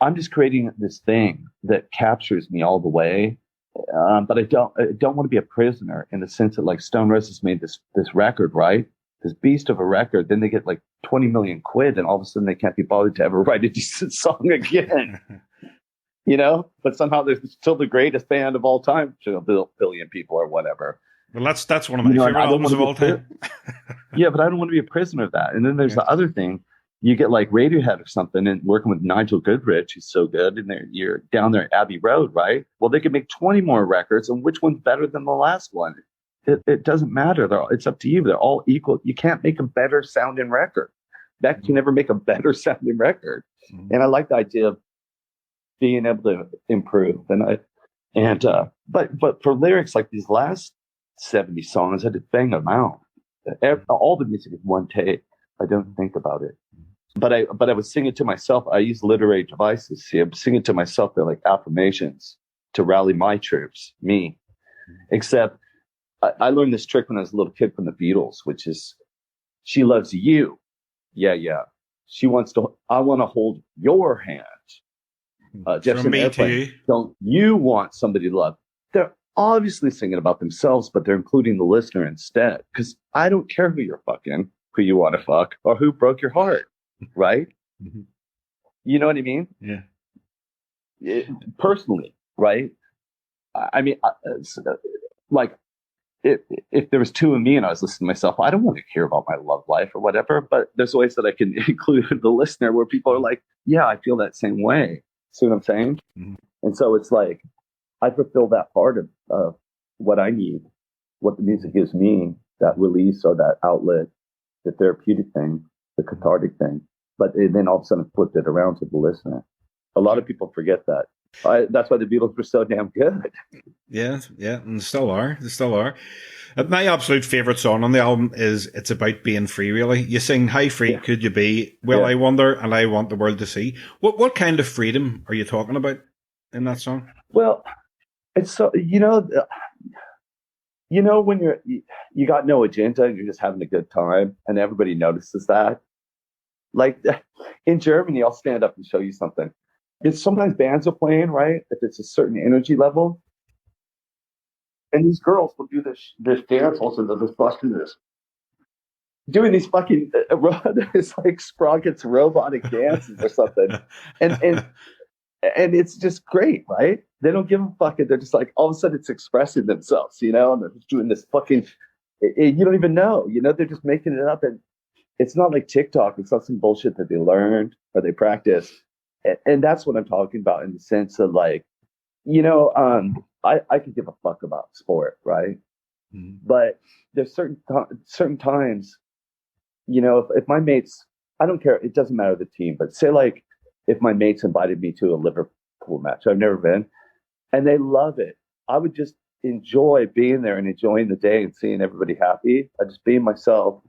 I'm just creating this thing that captures me all the way. But I don't want to be a prisoner in the sense that, like, Stone Roses made this record, right? This beast of a record. Then they get like 20 million quid and all of a sudden they can't be bothered to ever write a decent song again. But somehow they're still the greatest band of all time, to a billion people or whatever. Well, that's one of my favorite albums of all time. Yeah, but I don't want to be a prisoner of that. And then there's the other thing. You get like Radiohead or something and working with Nigel Goodrich, who's so good, and you're down there at Abbey Road, right? Well, they could make 20 more records, and which one's better than the last one? It doesn't matter. It's up to you. They're all equal. You can't make a better sounding record. Beck can never make a better sounding record. Mm-hmm. And I like the idea of being able to improve. But for lyrics like these last 70 songs, I had to bang them out. All the music is one take. I don't think about it. But I would sing it to myself. I use literary devices. See, I'm singing to myself. They're like affirmations to rally my troops, me. Except I learned this trick when I was a little kid from the Beatles, which is, she loves you. Yeah. I want to hold your hand. Jefferson Airplane. Don't you want somebody to love? They're obviously singing about themselves, but they're including the listener instead. Because I don't care who you're fucking, who you want to fuck, or who broke your heart. Right? Mm-hmm. You know what I mean? Yeah. Personally, right? I mean, like, if there was two of me and I was listening to myself, I don't want to hear about my love life or whatever, but there's ways that I can include the listener where people are like, yeah, I feel that same way. See what I'm saying? Mm-hmm. And so it's like, I fulfill that part of what I need, what the music gives me, that release or that outlet, the therapeutic thing, the cathartic thing. But then all of a sudden flipped it around to the listener. A lot of people forget that. That's why the Beatles were so damn good. Yeah, and they still are. My absolute favourite song on the album is It's About Being Free, really. You sing, how free could you be? Well, I wonder, and I want the world to see. What kind of freedom are you talking about in that song? Well, it's so, when you got no agenda and you're just having a good time and everybody notices that. Like in Germany, I'll stand up and show you something. It's sometimes bands are playing, right? If it's a certain energy level. And these girls will do this dance also, they're just busting this. Doing these fucking, it's like Sprocket's robotic dances or something. And it's just great, right? They don't give a fuck. They're just like, all of a sudden it's expressing themselves, and they're just doing this fucking, you don't even know, they're just making it up. And it's not like TikTok. It's not some bullshit that they learned or they practice. And that's what I'm talking about in the sense of like, I could give a fuck about sport, right? Mm-hmm. But there's certain times, if my mates, I don't care, it doesn't matter the team, but say like if my mates invited me to a Liverpool match, I've never been, and they love it, I would just enjoy being there and enjoying the day and seeing everybody happy. I just being myself.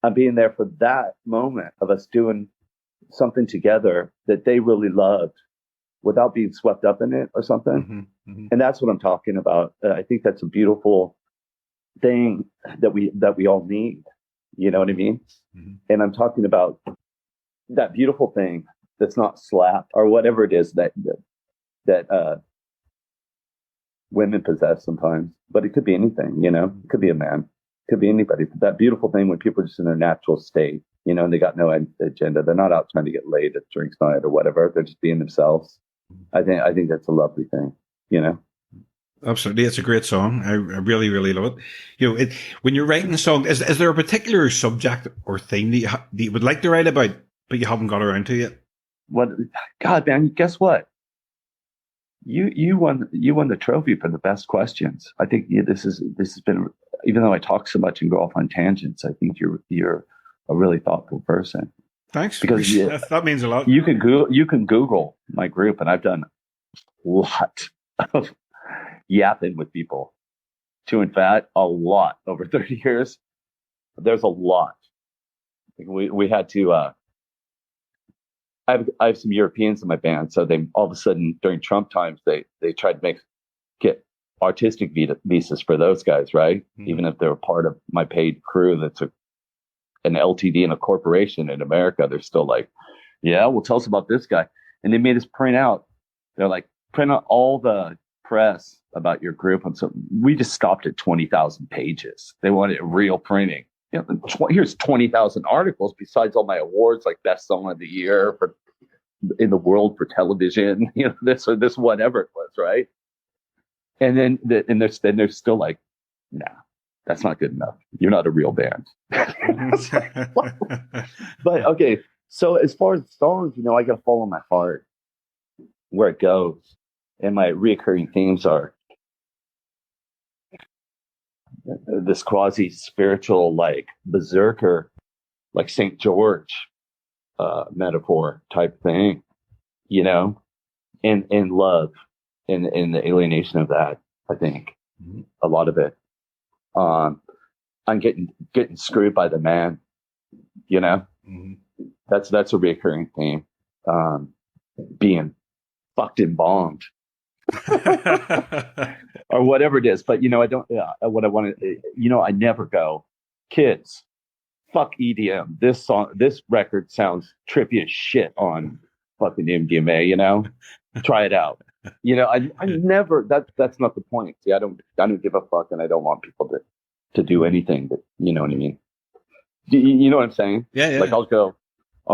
I'm being there for that moment of us doing something together that they really loved without being swept up in it or something. Mm-hmm, mm-hmm. And that's what I'm talking about. I think that's a beautiful thing that we all need. You know what I mean? Mm-hmm. And I'm talking about that beautiful thing that's not slap or whatever it is that women possess sometimes, but it could be anything, you know, it could be a man, it could be anybody. But that beautiful thing when people are just in their natural state, you know, and they got no agenda. They're not out trying to get laid at drinks night or whatever. They're just being themselves. I think that's a lovely thing, you know? Absolutely. It's a great song. I really, really love it. You know, when you're writing a song, is there a particular subject or theme that you would like to write about, but you haven't got around to yet? What? God, man, guess what? You won the trophy for the best questions. I think this has been, even though I talk so much and go off on tangents, I think you're a really thoughtful person. Thanks. Because that means a lot. You can Google my group, and I've done a lot of yapping with people, chewing fat, a lot over 30 years. There's a lot. We had to. I have some Europeans in my band, so they all of a sudden during Trump times they tried to get artistic visas for those guys, right? Mm-hmm. Even if they're part of my paid crew that's an LTD and a corporation in America, they're still like, yeah, well, tell us about this guy. And they made us print out. They're like, print out all the press about your group. And so we just stopped at 20,000 pages. They wanted real printing. You know, here's 20,000 articles besides all my awards, like best song of the year in the world for television, you know, this or this, whatever it was, right? And then they're still like, nah, that's not good enough. You're not a real band. But okay, so as far as songs, you know, I got to follow my heart where it goes, and my reoccurring themes are this quasi spiritual, like berserker, like St. George metaphor type thing, you know, and love and the alienation of that. I think a lot of it. I'm getting screwed by the man, you know. That's a recurring theme. Being fucked and bombed. Or whatever it is, but you know, I don't. What I want to, you know, I never go, kids, fuck EDM. This record sounds trippy as shit on fucking MDMA. You know, try it out. You know, I never. That's not the point. See, I don't give a fuck, and I don't want people to do anything. That, you know what I mean? You know what I'm saying? Yeah. Like I'll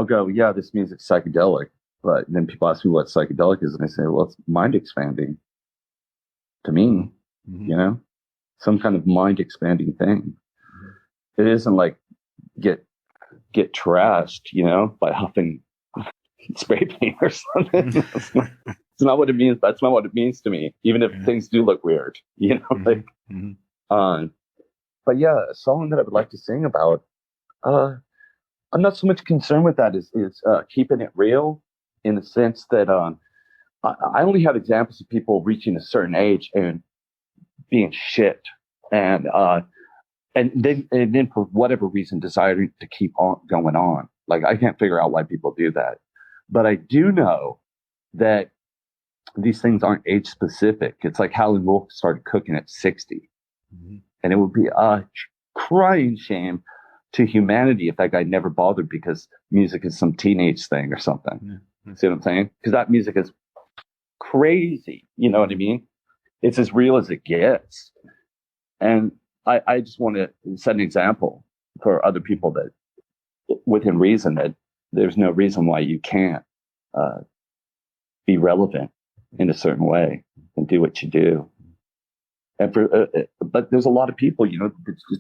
go. Yeah, this music's psychedelic, but then people ask me what psychedelic is, and I say, well, it's mind expanding. To me, you know, some kind of mind expanding thing. It isn't like get trashed, you know, by huffing spray paint or something. It's not what it means. That's not what it means to me. Even if things do look weird, you know, but yeah, a song that I would like to sing about. I'm not so much concerned with that. Is keeping it real in the sense that I only have examples of people reaching a certain age and being shit, and then for whatever reason desiring to keep on going on. Like I can't figure out why people do that, but I do know that these things aren't age specific. It's like Howlin' Wolf started cooking at 60, and it would be a crying shame to humanity if that guy never bothered because music is some teenage thing or something. See what I'm saying? Because that music is crazy, you know what I mean? It's as real as it gets, and I just want to set an example for other people that, within reason, that there's no reason why you can't be relevant in a certain way and do what you do. And but there's a lot of people, you know,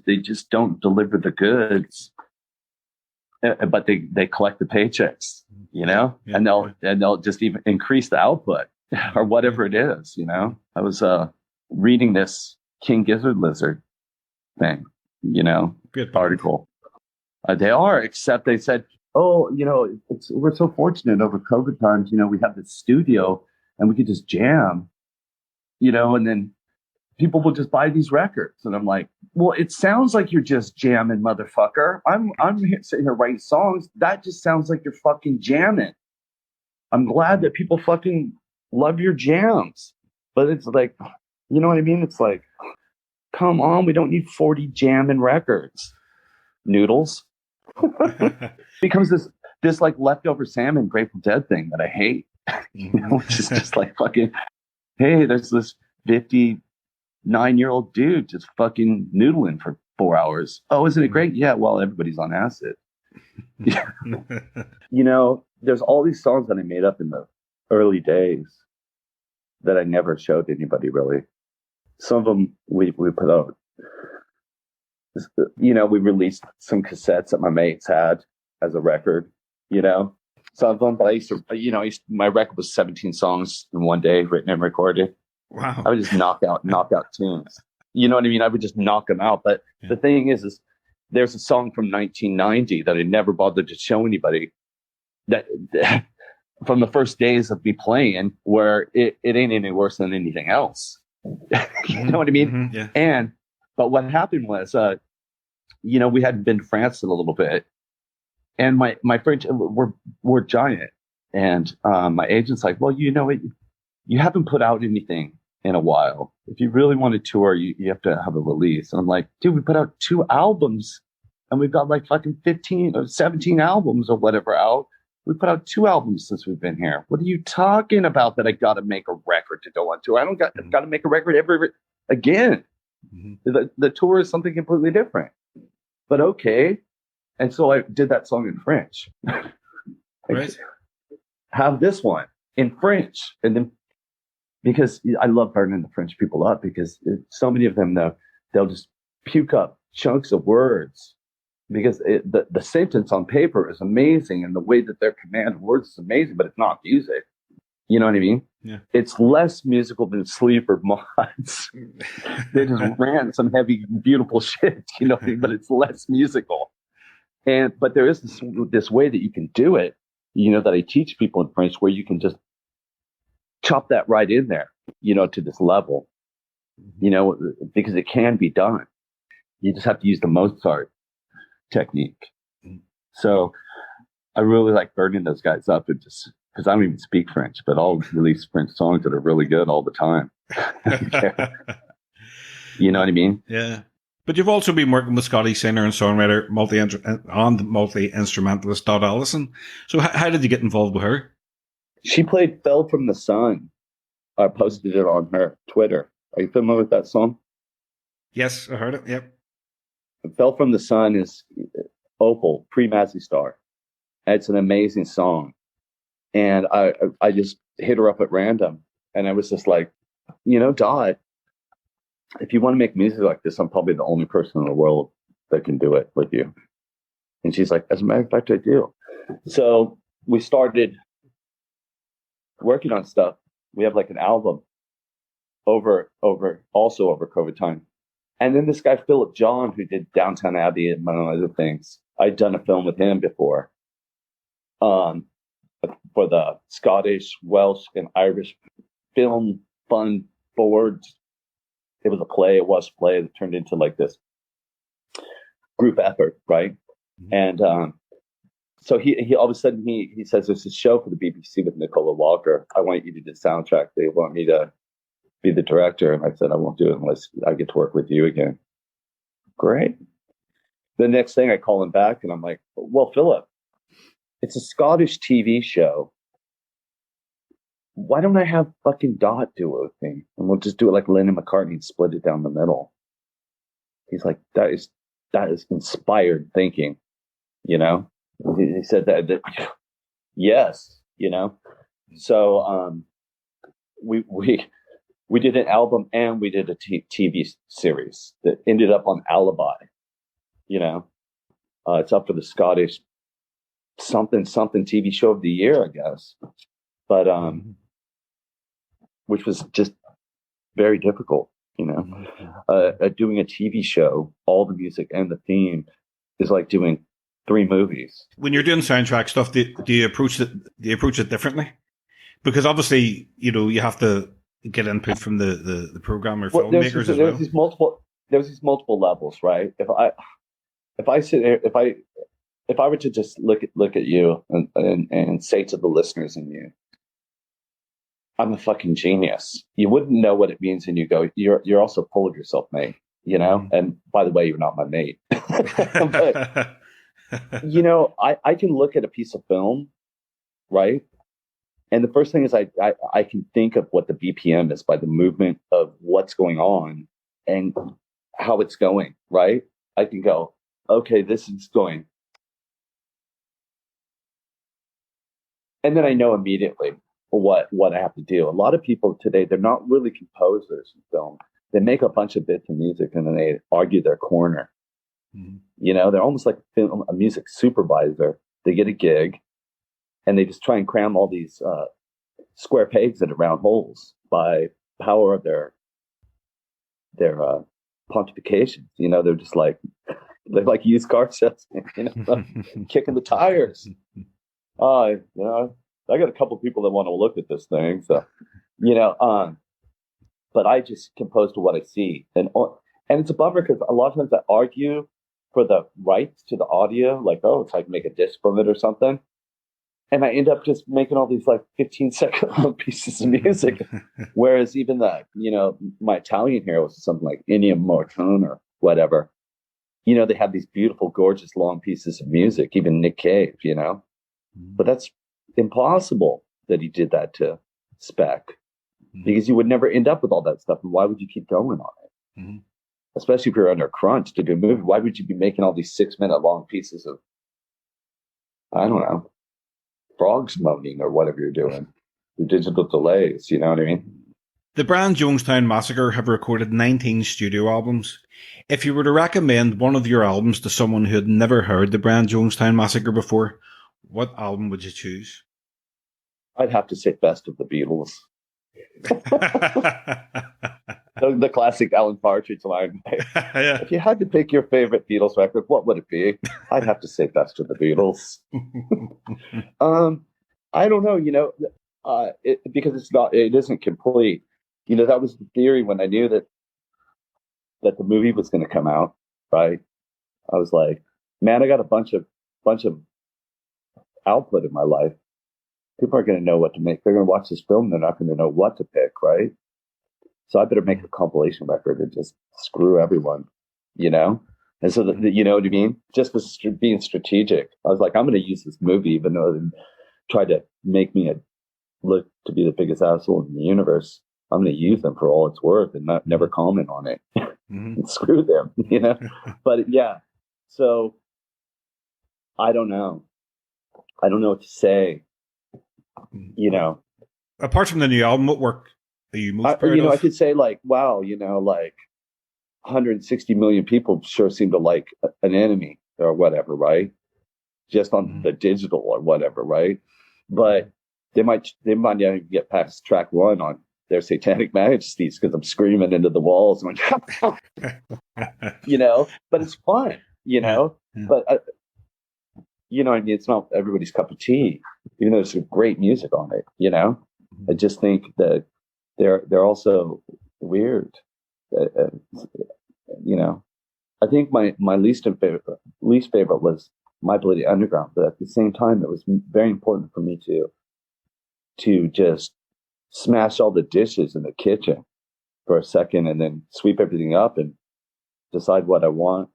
they just don't deliver the goods, but they collect the paychecks, you know, and they'll just even increase the output. Or whatever it is, you know. I was reading this King Gizzard Lizard thing, you know, article. They are, except they said, oh, you know, we're so fortunate over COVID times, you know, we have this studio and we could just jam, you know, and then people will just buy these records. And I'm like, well, it sounds like you're just jamming, motherfucker. I'm sitting here writing songs. That just sounds like you're fucking jamming. I'm glad that people fucking love your jams, but it's like, you know what I mean? It's like, come on, we don't need 40 jamming records. Noodles. Becomes this like leftover salmon Grateful Dead thing that I hate, you know, which is just like fucking, hey, there's this 59-year-old dude just fucking noodling for 4 hours. Oh, isn't it great? Yeah, well, everybody's on acid. You know, there's all these songs that I made up in the early days that I never showed anybody really. Some of them we put out. You know, we released some cassettes that my mates had as a record, you know. Some of them, but my record was 17 songs in one day, written and recorded. Wow. I would just knock out tunes. You know what I mean? I would just knock them out. But the thing is there's a song from 1990 that I never bothered to show anybody that from the first days of me playing, where it ain't any worse than anything else. You know what I mean? Mm-hmm, yeah. But what happened was, you know, we had been to France a little bit, and my French were giant, and my agent's like, well, you know, you haven't put out anything in a while. If you really want to tour, you have to have a release. And I'm like, dude, we put out 2 albums, and we've got like fucking 15 or 17 albums or whatever out. We put out 2 albums since we've been here. What are you talking about that I got to make a record to go on tour? I don't got to make a record again. Mm-hmm. The tour is something completely different. But okay. And so I did that song in French. Right. Have this one in French. And then, because I love burning the French people up, because so many of them, they'll just puke up chunks of words, because the sentence on paper is amazing, and the way that their command words is amazing, but it's not music. You know what I mean? Yeah. It's less musical than Sleeper Mods. They just ran some heavy, beautiful shit, you know what I mean? But it's less musical. But there is this way that you can do it, you know, that I teach people in French, where you can just chop that right in there, you know, to this level, you know, because it can be done. You just have to use the Mozart technique. So I really like burning those guys up, and just because I don't even speak French, but I'll release French songs that are really good all the time. You know what I mean? Yeah. But you've also been working with Scottish singer and songwriter, multi-instrumentalist Dot Allison. So how did you get involved with her? She played Fell from the Sun. I posted it on her Twitter. Are you familiar with that song? Yes, I heard it. Yep. Fell from the Sun is Opal, pre-Mazzy Star. It's an amazing song. And I just hit her up at random. And I was just like, you know, Dot, if you want to make music like this, I'm probably the only person in the world that can do it with you. And she's like, as a matter of fact, I do. So we started working on stuff. We have like an album over COVID time. And then this guy, Philip John, who did Downtown Abbey and among other things, I'd done a film with him before. For the Scottish, Welsh, and Irish Film Fund Board. It was a play that turned into like this group effort, right? Mm-hmm. And so he all of a sudden he says, there's a show for the BBC with Nicola Walker. I want you to do the soundtrack. They want me to be the director. And I said, I won't do it unless I get to work with you again. Great. The next thing I call him back and I'm like, well, Philip, it's a Scottish TV show. Why don't I have fucking Dot do it with me? And we'll just do it like Lennon McCartney and split it down the middle. He's like, that is inspired thinking, you know? He said that yes, you know? So we did an album and we did a TV series that ended up on Alibi, you know? It's up for the Scottish something TV show of the year, I guess. But which was just very difficult, you know. Doing a TV show, all the music and the theme is like doing 3 movies. When you're doing soundtrack stuff, do you approach it differently? Because obviously, you know, you have to get input from the programmer, filmmakers as well. There's these multiple levels, right? If I were to just look at you and say to the listeners and you, I'm a fucking genius, you wouldn't know what it means, and you go, you're also full of yourself, mate. You know. Mm-hmm. And by the way, you're not my mate. But you know, I can look at a piece of film, right, And the first thing is I can think of what the BPM is by the movement of what's going on and how it's going, right? I can go, okay, this is going. And then I know immediately what I have to do. A lot of people today, they're not really composers in film. They make a bunch of bits of music and then they argue their corner. Mm-hmm. You know, they're almost like a music supervisor. They get a gig and they just try and cram all these square pegs into round holes by power of their pontifications. You know, they're just like, they're like used car salesmen, you know, kicking the tires. You know, I got a couple of people that want to look at this thing. So, you know, but I just compose to what I see. And it's a bummer because a lot of times I argue for the rights to the audio, like, oh, it's like make a disc from it or something. And I end up just making all these like 15-second long pieces of music. Whereas even the, you know, my Italian heroes, something like Ennio Morricone or whatever, you know, they have these beautiful, gorgeous long pieces of music, even Nick Cave, you know. But that's impossible that he did that to spec, because you would never end up with all that stuff. And why would you keep going on it? Mm-hmm. Especially if you're under crunch to do a movie. Why would you be making all these 6-minute long pieces of, I don't know, frogs moaning or whatever you're doing, the digital delays, you know what I mean? The Brian Jonestown Massacre have recorded 19 studio albums. If you were to recommend one of your albums to someone who had never heard the Brian Jonestown Massacre before, what album would you choose? I'd have to say Best of the Beatles. The classic Alan Partridge line. Yeah. If you had to pick your favorite Beatles record, what would it be? I'd have to say Best of the Beatles. I don't know, you know, because it isn't complete. You know, that was the theory when I knew that the movie was going to come out, right? I was like, man, I got a bunch of output in my life. People aren't going to know what to make. They're going to watch this film. They're not going to know what to pick, right? So I better make a compilation record and just screw everyone, you know? And so, you know what I mean? Just was being strategic. I was like, I'm going to use this movie, even though they tried to make me look to be the biggest asshole in the universe. I'm going to use them for all it's worth and never comment on it. And screw them, you know? But yeah, so I don't know. I don't know what to say, you know. Apart from the new album, what work are you most proud of? I could say like, wow, you know, like 160 million people sure seem to like An Enemy or whatever, right? Just on the digital or whatever, right? But they might not even get past track 1 on Their Satanic Majesties because I'm screaming into the walls and you know, but it's fun, you know. Yeah. But you know what I mean? It's not everybody's cup of tea, even though there's some great music on it, you know? I just think that they're also weird. You know, I think my least favorite was My Bloody Underground, but at the same time, it was very important for me to just smash all the dishes in the kitchen for a second and then sweep everything up and decide what I want.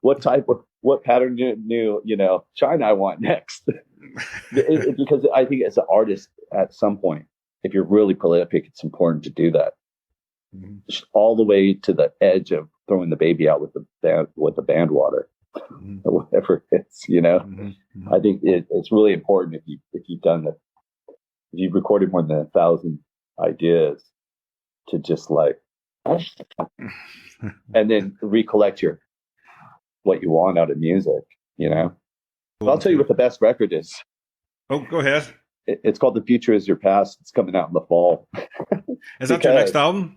What pattern new, you know, China I want next. Because I think as an artist, at some point, if you're really prolific, it's important to do that. All the way to the edge of throwing the baby out with the band water, or whatever it is, you know. I think it's really important if you've done that, if you've recorded more than 1,000 ideas, to just like, and then recollect what you want out of music, you know. Cool. I'll tell you what the best record is. Oh, go ahead. It's called The Future Is Your Past. It's coming out in the fall. Is that your next album?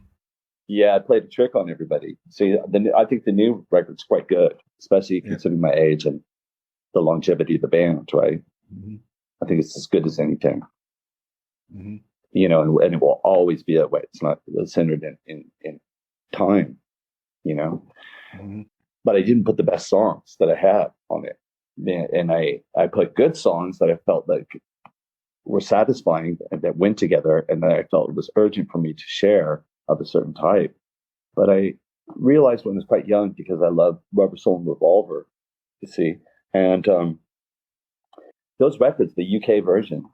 Yeah, I played a trick on everybody. See, I think the new record's quite good, especially considering my age and the longevity of the band, right? I think it's as good as anything. You know, and it will always be that way. It's not centered in time, you know. But I didn't put the best songs that I had on it. And I put good songs that I felt like were satisfying and that went together and that I felt it was urgent for me to share of a certain type. But I realized when I was quite young, because I love Rubber Soul and Revolver, you see, and those records, the UK version,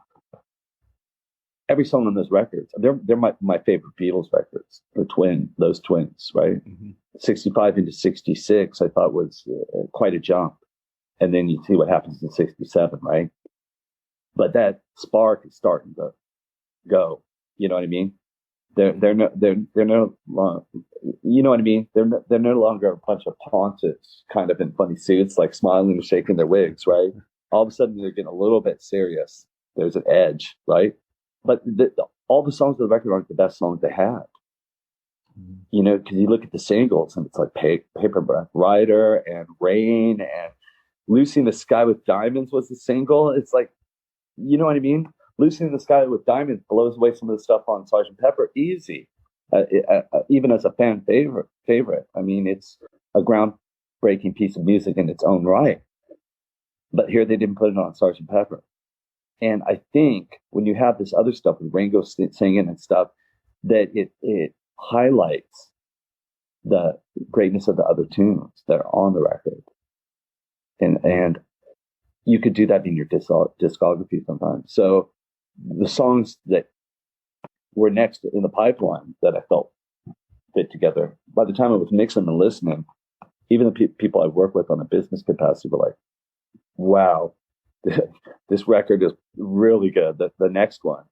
every song on those records, they're my favorite Beatles records. Those twins, right? 65 into 66, I thought was quite a jump. And then you see what happens in 67, right? But that spark is starting to go. You know what I mean? They're no longer, you know what I mean? They're no longer a bunch of pontiffs kind of in funny suits, like smiling and shaking their wigs, right? All of a sudden they're getting a little bit serious. There's an edge, right? But all the songs of the record aren't the best songs they had. You know, because you look at the singles and it's like Paperback Writer and Rain and Lucy in the Sky with Diamonds was the single. It's like, you know what I mean? Lucy in the Sky with Diamonds blows away some of the stuff on Sgt. Pepper easy, even as a fan favorite. I mean, it's a groundbreaking piece of music in its own right. But here they didn't put it on Sgt. Pepper. And I think when you have this other stuff with Ringo singing and stuff, that it highlights the greatness of the other tunes that are on the record. And you could do that in your discography sometimes. So the songs that were next in the pipeline that I felt fit together, by the time I was mixing and listening, even the people I work with on a business capacity were like, wow, this record is really good, the next one.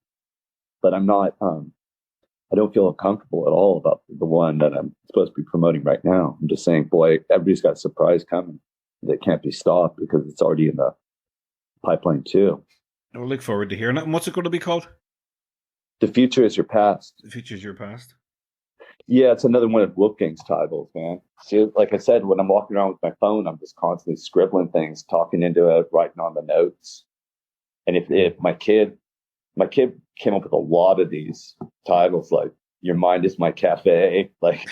But I'm not, I don't feel comfortable at all about the one that I'm supposed to be promoting right now. I'm just saying, boy, everybody's got a surprise coming that can't be stopped because it's already in the pipeline too. I'll look forward to hearing it. And what's it going to be called? The Future Is Your Past. The Future Is Your Past. Yeah, it's another one of Wolfgang's titles, man. See, like I said, when I'm walking around with my phone, I'm just constantly scribbling things, talking into it, writing on the notes. And if my kid came up with a lot of these titles, like Your Mind Is My Cafe. Like,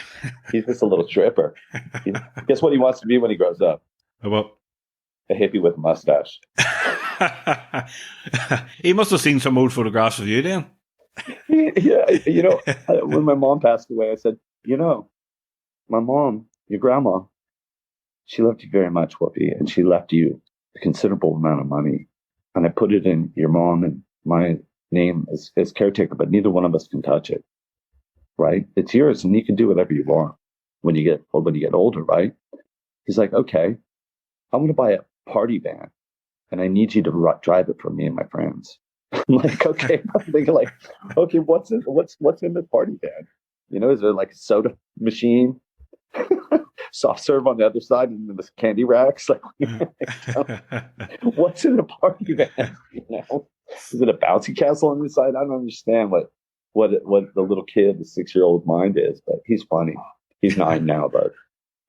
he's just a little tripper. Guess what he wants to be when he grows up? Well, a hippie with a mustache. He must have seen some old photographs of you then. Yeah, you know, when my mom passed away, I said, you know, my mom, your grandma, she loved you very much, Whoopi, and she left you a considerable amount of money. And I put it in your mom and my name as caretaker, but neither one of us can touch it, right? It's yours, and you can do whatever you want when you get older, right? He's like, okay, I'm going to buy a party van, and I need you to drive it for me and my friends. I'm like, okay. I'm thinking like, okay, what's in the party van? You know, is there like a soda machine, soft serve on the other side, and the candy racks? Like, what's in the party van? You know, is it a bouncy castle on the side? I don't understand what the little kid, the 6-year-old mind is, but he's funny. He's 9 now, but.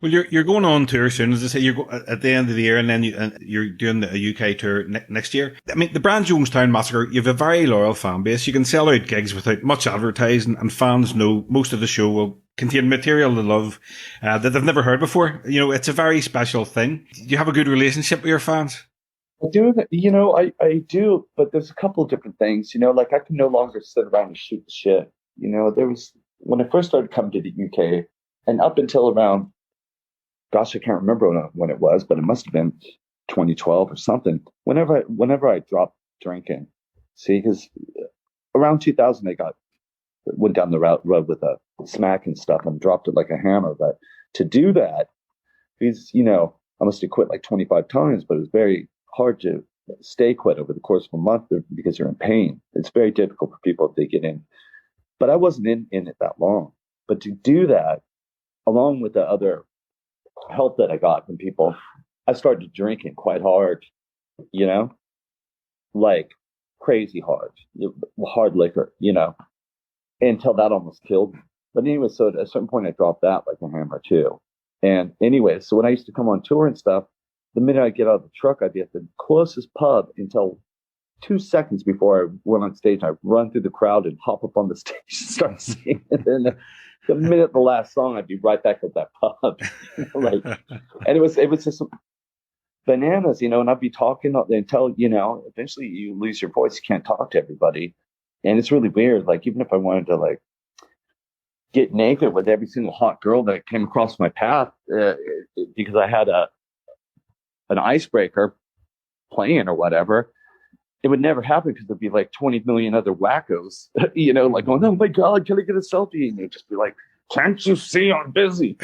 Well, you're going on tour soon, as I say. You're at the end of the year, and then you're doing a UK tour next year. I mean, the Brian Jonestown Massacre, you have a very loyal fan base. You can sell out gigs without much advertising, and fans know most of the show will contain material they love that they've never heard before. You know, it's a very special thing. Do you have a good relationship with your fans? I do, you know, I do, but there's a couple of different things. You know, like I can no longer sit around and shoot the shit. You know, there was when I first started coming to the UK, and up until around. Gosh, I can't remember when it was, but it must have been 2012 or something. Whenever I dropped drinking, see, because around 2000 I went down the road with a smack and stuff and dropped it like a hammer. But to do that, because you know, I must have quit like 25 times, but it was very hard to stay quit over the course of a month because you're in pain. It's very difficult for people if they get in. But I wasn't in it that long. But to do that, along with the other help that I got from people, I started drinking quite hard, you know, like crazy hard liquor, you know, until that almost killed me. But anyway, so at a certain point I dropped that like a hammer too. And anyway, so when I used to come on tour and stuff, the minute I get out of the truck, I'd be at the closest pub until 2 seconds before I went on stage. I'd run through the crowd and hop up on the stage and start singing. And then the minute the last song, I'd be right back at that pub. Like, and it was just bananas, you know, and I'd be talking until, you know, eventually you lose your voice. You can't talk to everybody. And it's really weird. Like, even if I wanted to, like, get naked with every single hot girl that came across my path, because I had an icebreaker playing or whatever, it would never happen because there'd be like 20 million other wackos, like going, oh my God, can I get a selfie? And they'd just be like, can't you see I'm busy?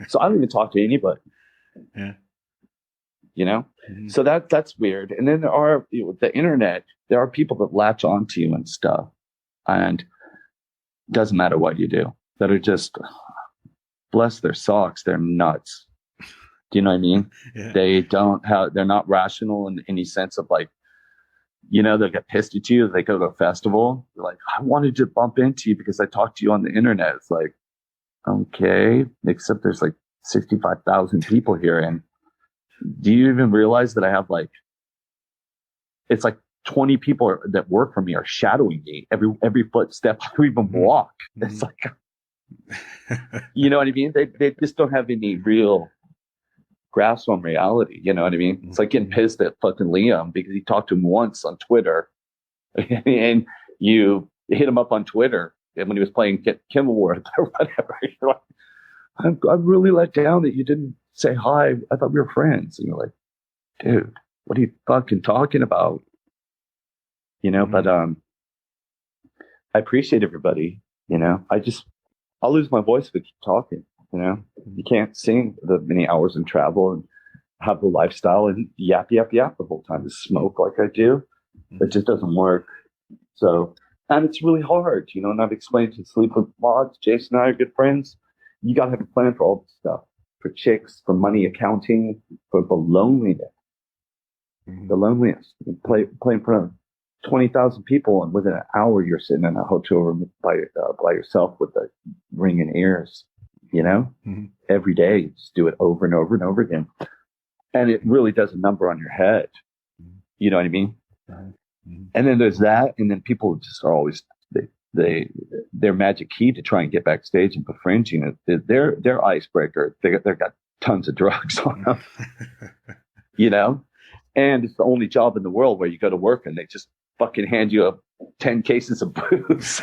So I don't even talk to anybody. Yeah. Mm-hmm. So that's weird. And then there are, the internet, there are people that latch onto you and stuff. And it doesn't matter what you do, that are just, bless their socks, they're nuts. Do you know what I mean? Yeah. They're not rational in any sense of like, they'll get pissed at you. They go to a festival. They're like, I wanted to bump into you because I talked to you on the internet. It's like, okay, except there's like 65,000 people here. And do you even realize that I have it's like 20 people that work for me are shadowing me every footstep I even walk. Mm-hmm. It's like, you know what I mean? They just don't have any real grasp on reality. You know what I mean? It's like getting pissed at fucking Liam because he talked to him once on Twitter and you hit him up on Twitter and when he was playing Kim Award or whatever. You're like, I'm really let down that you didn't say hi. I thought we were friends. And you're like, dude, what are you fucking talking about? But I appreciate everybody. I'll lose my voice if I keep talking. You can't sing the many hours and travel and have the lifestyle and yap the whole time to smoke like I do. It just doesn't work. So, and it's really hard, and I've explained to Sleep with Mods, Jason and I are good friends. You got to have a plan for all this stuff, for chicks, for money accounting, for the loneliness. The loneliness. You play in front of 20,000 people, and within an hour, you're sitting in a hotel room by yourself with the ringing ears. Every day, you just do it over and over and over again. And it really does a number on your head. You know what I mean? And then there's that. And then people just are always, their magic key to try and get backstage and befringing it, their icebreaker, they've got tons of drugs on them, and it's the only job in the world where you go to work and they just fucking hand you 10 cases of booze.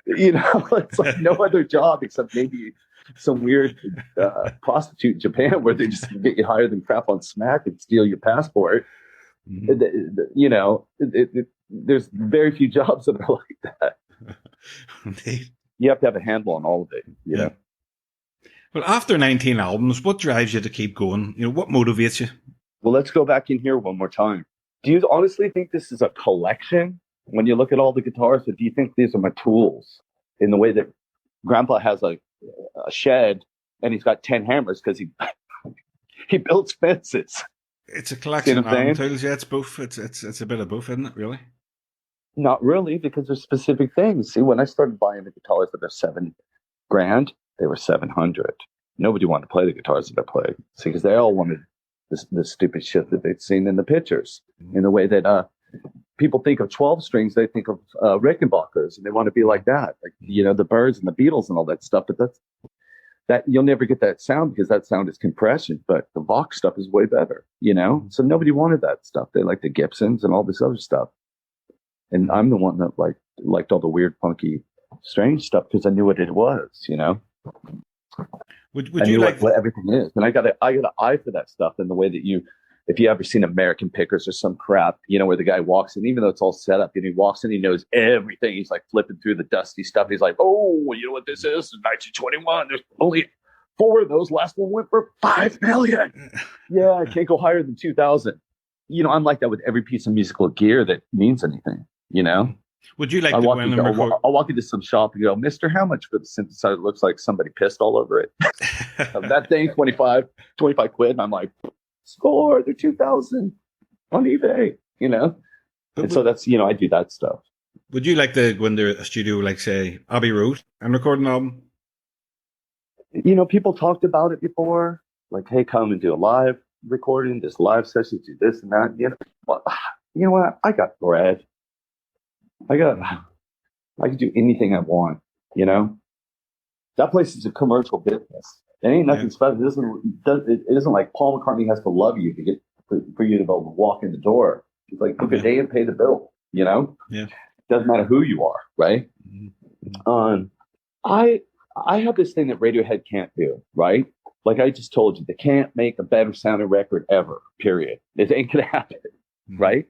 It's like no other job except maybe some weird prostitute in Japan where they just get you higher than crap on smack and steal your passport. There's very few jobs that are like that. You have to have a handle on all of it. Yeah. Well, after 19 albums, what drives you to keep going? What motivates you? Well, let's go back in here one more time. Do you honestly think this is a collection when you look at all the guitars, or do you think these are my tools in the way that Grandpa has a shed and he's got 10 hammers because he builds fences? It's a collection of album tools. Yeah, it's both. It's a bit of both, isn't it, really? Not really, because there's specific things. See, when I started buying the guitars that are $7,000, they were $700. Nobody wanted to play the guitars that I played. See, because they all wanted this stupid shit that they'd seen in the pictures. In the way that people think of 12 strings, they think of Rickenbackers, and they want to be like that, like the Byrds and the Beatles and all that stuff. But that you'll never get that sound because that sound is compression. But the Vox stuff is way better, So nobody wanted that stuff. They liked the Gibsons and all this other stuff. And I'm the one that liked all the weird, funky, strange stuff because I knew what it was, Would you like what everything is? And I got an eye for that stuff in the way that if you ever seen American Pickers or some crap, where the guy walks in, even though it's all set up, and he walks in, he knows everything. He's like flipping through the dusty stuff. He's like, oh, you know what this is? 1921. There's only 4 of those. Last one went for $5 million. Yeah, I can't go higher than 2,000. I'm like that with every piece of musical gear that means anything. Would you like to go in and record? I'll walk into some shop and go, Mister, how much for the synthesizer? It looks like somebody pissed all over it. That thing, 25 quid. And I'm like, score, they're 2,000 on eBay, And so that's, I do that stuff. Would you like to go into a studio like, say, Abbey Road and record an album? People talked about it before. Like, hey, come and do a live recording, this live session, do this and that. You know what? I got bread. I can do anything I want, That place is a commercial business. It ain't nothing special. It isn't like Paul McCartney has to love you to get for you to be able to walk in the door. It's like book a day and pay the bill, Yeah. Doesn't matter who you are, right? Mm-hmm. I have this thing that Radiohead can't do, right? Like I just told you, they can't make a better sounding record ever, period. It ain't gonna happen. right?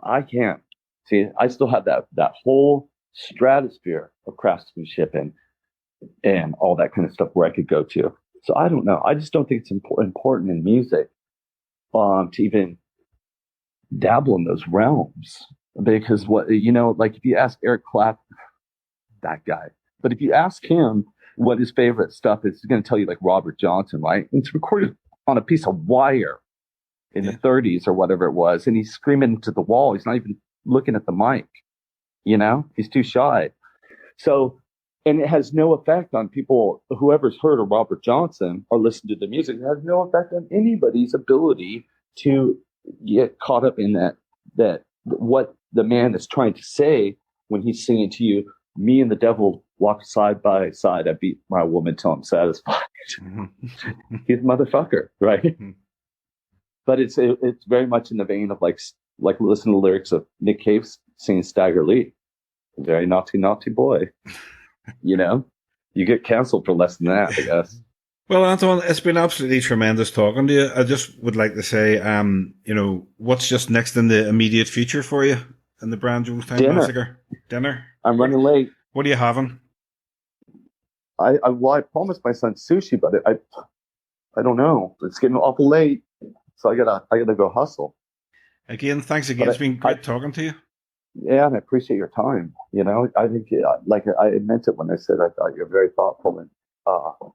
I can't. See, I still have that whole stratosphere of craftsmanship and all that kind of stuff where I could go to. So I don't know. I just don't think it's important in music to even dabble in those realms, because what, like if you ask Eric Clapton, that guy, but if you ask him what his favorite stuff is, he's going to tell you like Robert Johnson, right? It's recorded on a piece of wire in the 30s or whatever it was, and he's screaming into the wall. He's not even looking at the mic, he's too shy. So, and it has no effect on people, whoever's heard of Robert Johnson or listened to the music. It has no effect on anybody's ability to get caught up in that what the man is trying to say when he's singing to you, me and the devil walk side by side. I beat my woman till I'm satisfied. He's a motherfucker, right? Mm-hmm. But it's very much in the vein of like listen to the lyrics of Nick Cave singing Stagger Lee. Very naughty, naughty boy. You get canceled for less than that, I guess. Well, Anton, it's been absolutely tremendous talking to you. I just would like to say, what's just next in the immediate future for you in the Brian Jonestown Massacre? Dinner? I'm running late. What are you having? I promised my son sushi, but I don't know. It's getting awful late, so I gotta go hustle. Again, thanks again. It's been great talking to you. Yeah, and I appreciate your time. I think I meant it when I said I thought you're very thoughtful and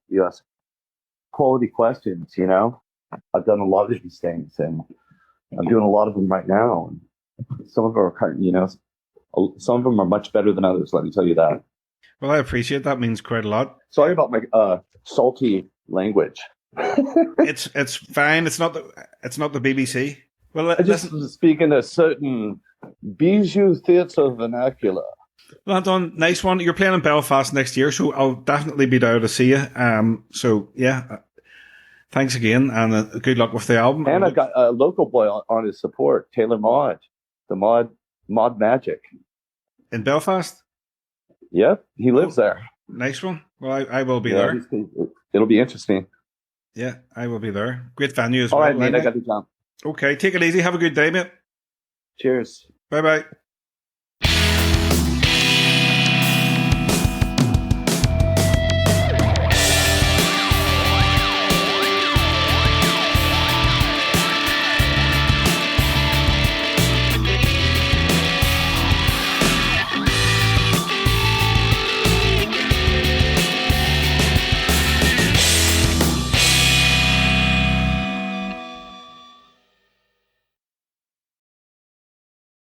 you ask quality questions. I've done a lot of these things, and I'm doing a lot of them right now. And some of them are kind of, some of them are much better than others. Let me tell you that. Well, I appreciate that. Means quite a lot. Sorry about my salty language. It's fine. It's not the BBC. Well, I just speak in a certain bijou theatre vernacular. Well, Anton, nice one. You're playing in Belfast next year, so I'll definitely be there to see you. So yeah, thanks again, and good luck with the album. And I've got a local boy on his support, Taylor Maud, the Mod Magic in Belfast. Yep, he lives there. Nice one. Well, I will be there. It'll be interesting. Yeah, I will be there. Great venue as well. All right, mate, I got to jump. Okay, take it easy. Have a good day, mate. Cheers. Bye-bye.